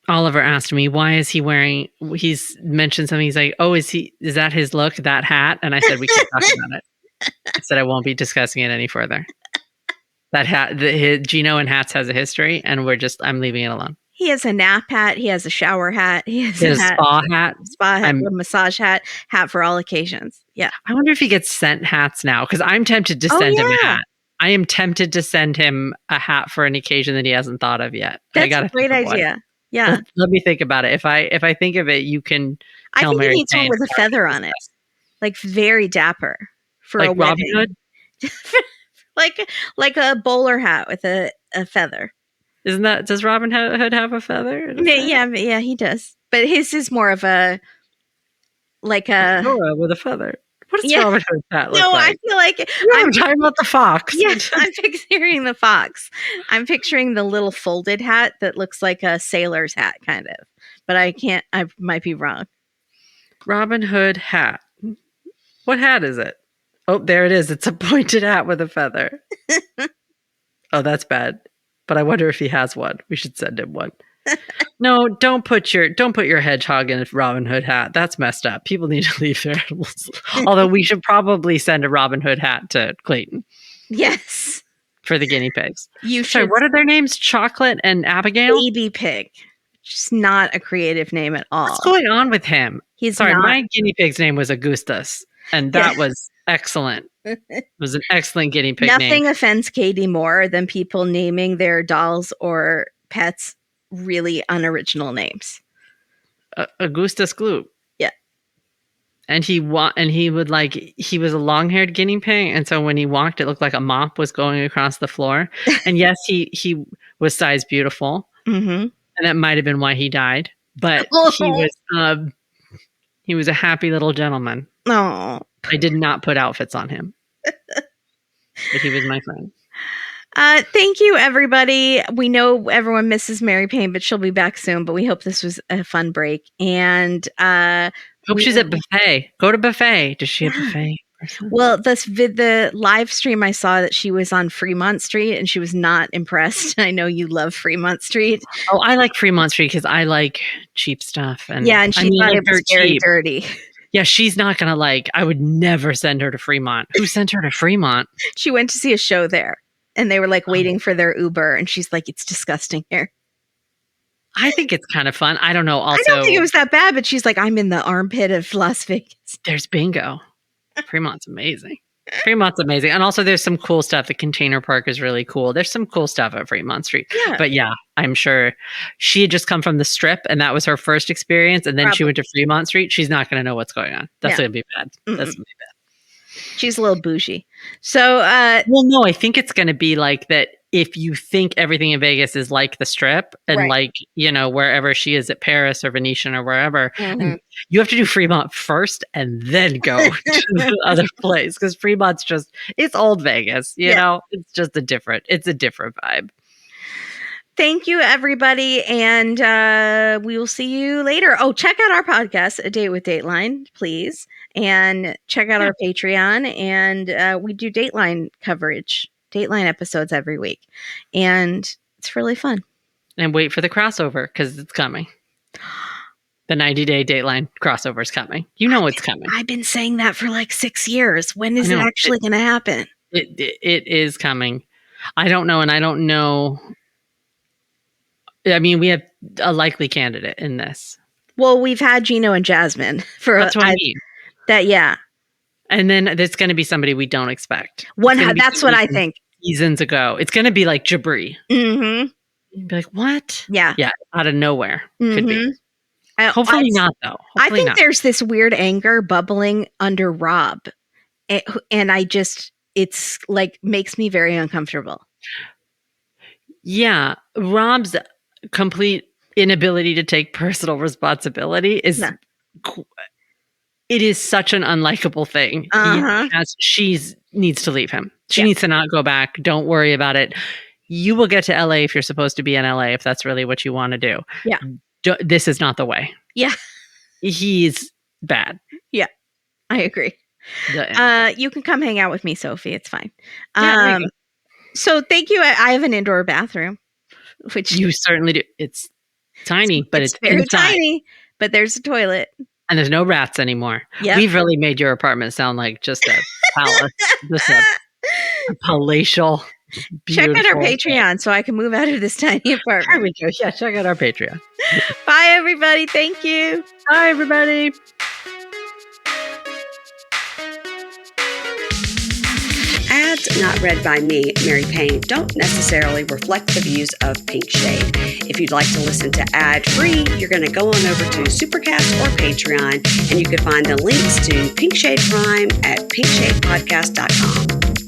Oliver asked me, why is he wearing, he's mentioned something. He's like, oh, is that his look, that hat? And I said, we can't talk about it. I said, I won't be discussing it any further. That hat, Gino and hats has a history, and I'm leaving it alone. He has a nap hat. He has a shower hat. He has a spa hat. A massage hat for all occasions. Yeah. I wonder if he gets sent hats now, because I'm tempted to send him a hat. I am tempted to send him a hat for an occasion that he hasn't thought of yet. That's a great idea. Yeah. Let me think about it. If I think of it, you can tell Mary. I think he needs one with a feather on it. Like very dapper for like a wedding. Robin Hood? like a bowler hat with a feather. Does Robin Hood have a feather? Yeah, he does. But his is more of a Nora with a feather. What does Robin Hood's hat look like? I feel like I'm talking about the fox. Yeah, I'm picturing the fox. I'm picturing the little folded hat that looks like a sailor's hat, kind of. But I might be wrong. Robin Hood hat. What hat is it? Oh, there it is. It's a pointed hat with a feather. Oh, that's bad. But I wonder if he has one. We should send him one. No, don't put your hedgehog in a Robin Hood hat. That's messed up. People need to leave their animals. Although we should probably send a Robin Hood hat to Clayton. Yes. For the guinea pigs. You should. Sorry, what are their names? Chocolate and Abigail? Baby Pig. Just not a creative name at all. What's going on with him? My guinea pig's name was Augustus. And that was excellent. It was an excellent guinea pig name. Nothing offends Katie more than people naming their dolls or pets really unoriginal names. Augustus Gloop. Yeah. And he was a long-haired guinea pig, and so when he walked, it looked like a mop was going across the floor. And yes, he was size beautiful, mm-hmm. and that might have been why he died. But he was a happy little gentleman. Oh, I did not put outfits on him, but he was my friend. Thank you, everybody. We know everyone misses Mary Payne, but she'll be back soon. But we hope this was a fun break. And hope she's at buffet. Go to buffet. Does she have buffet? Well, the live stream I saw that she was on Fremont Street and she was not impressed. I know you love Fremont Street. Oh, I like Fremont Street because I like cheap stuff. And yeah, and she thought it was very dirty. Yeah, she's not going to I would never send her to Fremont. Who sent her to Fremont? She went to see a show there and they were waiting for their Uber. And she's like, it's disgusting here. I think it's kind of fun. I don't know. Also, I don't think it was that bad, but she's like, I'm in the armpit of Las Vegas. There's bingo. Fremont's amazing. Fremont's amazing. And also there's some cool stuff. The container park is really cool. There's some cool stuff at Fremont Street. Yeah. But yeah, I'm sure she had just come from the Strip and that was her first experience. And then she went to Fremont Street. She's not going to know what's going on. That's going to be bad. That's going to be bad. She's a little bougie. So, well, no, I think it's going to be like that. If you think everything in Vegas is like the Strip and wherever she is at Paris or Venetian or wherever, and you have to do Fremont first and then go to the other place because Fremont's it's old Vegas, you know, it's just a different vibe. Thank you, everybody. And we will see you later. Oh, check out our podcast, A Date with Dateline, please. And check out our Patreon. And we do Dateline coverage. Dateline episodes every week. And it's really fun. And wait for the crossover because it's coming. The 90-day Dateline crossover is coming. You know it's coming. I've been saying that for 6 years. When is it actually going to happen? It is coming. I don't know. And I don't know. I mean, we have a likely candidate in this. Well, we've had Gino and Jasmine for that's what I mean. And then there's going to be somebody we don't expect. That's what I think. Seasons ago. It's going to be like Jabri. Mm-hmm. You'd be like, what? Yeah. Yeah. Out of nowhere. Could be. Hopefully not, though. I think there's this weird anger bubbling under Rob. And it's makes me very uncomfortable. Yeah. Rob's complete inability to take personal responsibility is... It is such an unlikable thing. She needs to leave him. She needs to not go back. Don't worry about it. You will get to LA if you're supposed to be in LA, if that's really what you want to do. Yeah. This is not the way. Yeah. He's bad. Yeah. I agree. You can come hang out with me, Sophie. It's fine. So thank you. I have an indoor bathroom, which you certainly do. It's tiny, but it's very inside. tiny, but there's a toilet. And there's no rats anymore. Yep. We've really made your apartment sound like just a palace, just a palatial, check out our Patreon so I can move out of this tiny apartment. There we go. Yeah, check out our Patreon. Bye, everybody. Thank you. Bye, everybody. Ads not read by me, Mary Payne, don't necessarily reflect the views of Pink Shade. If you'd like to listen to ad-free, you're going to go on over to Supercast or Patreon, and you can find the links to Pink Shade Prime at pinkshadepodcast.com.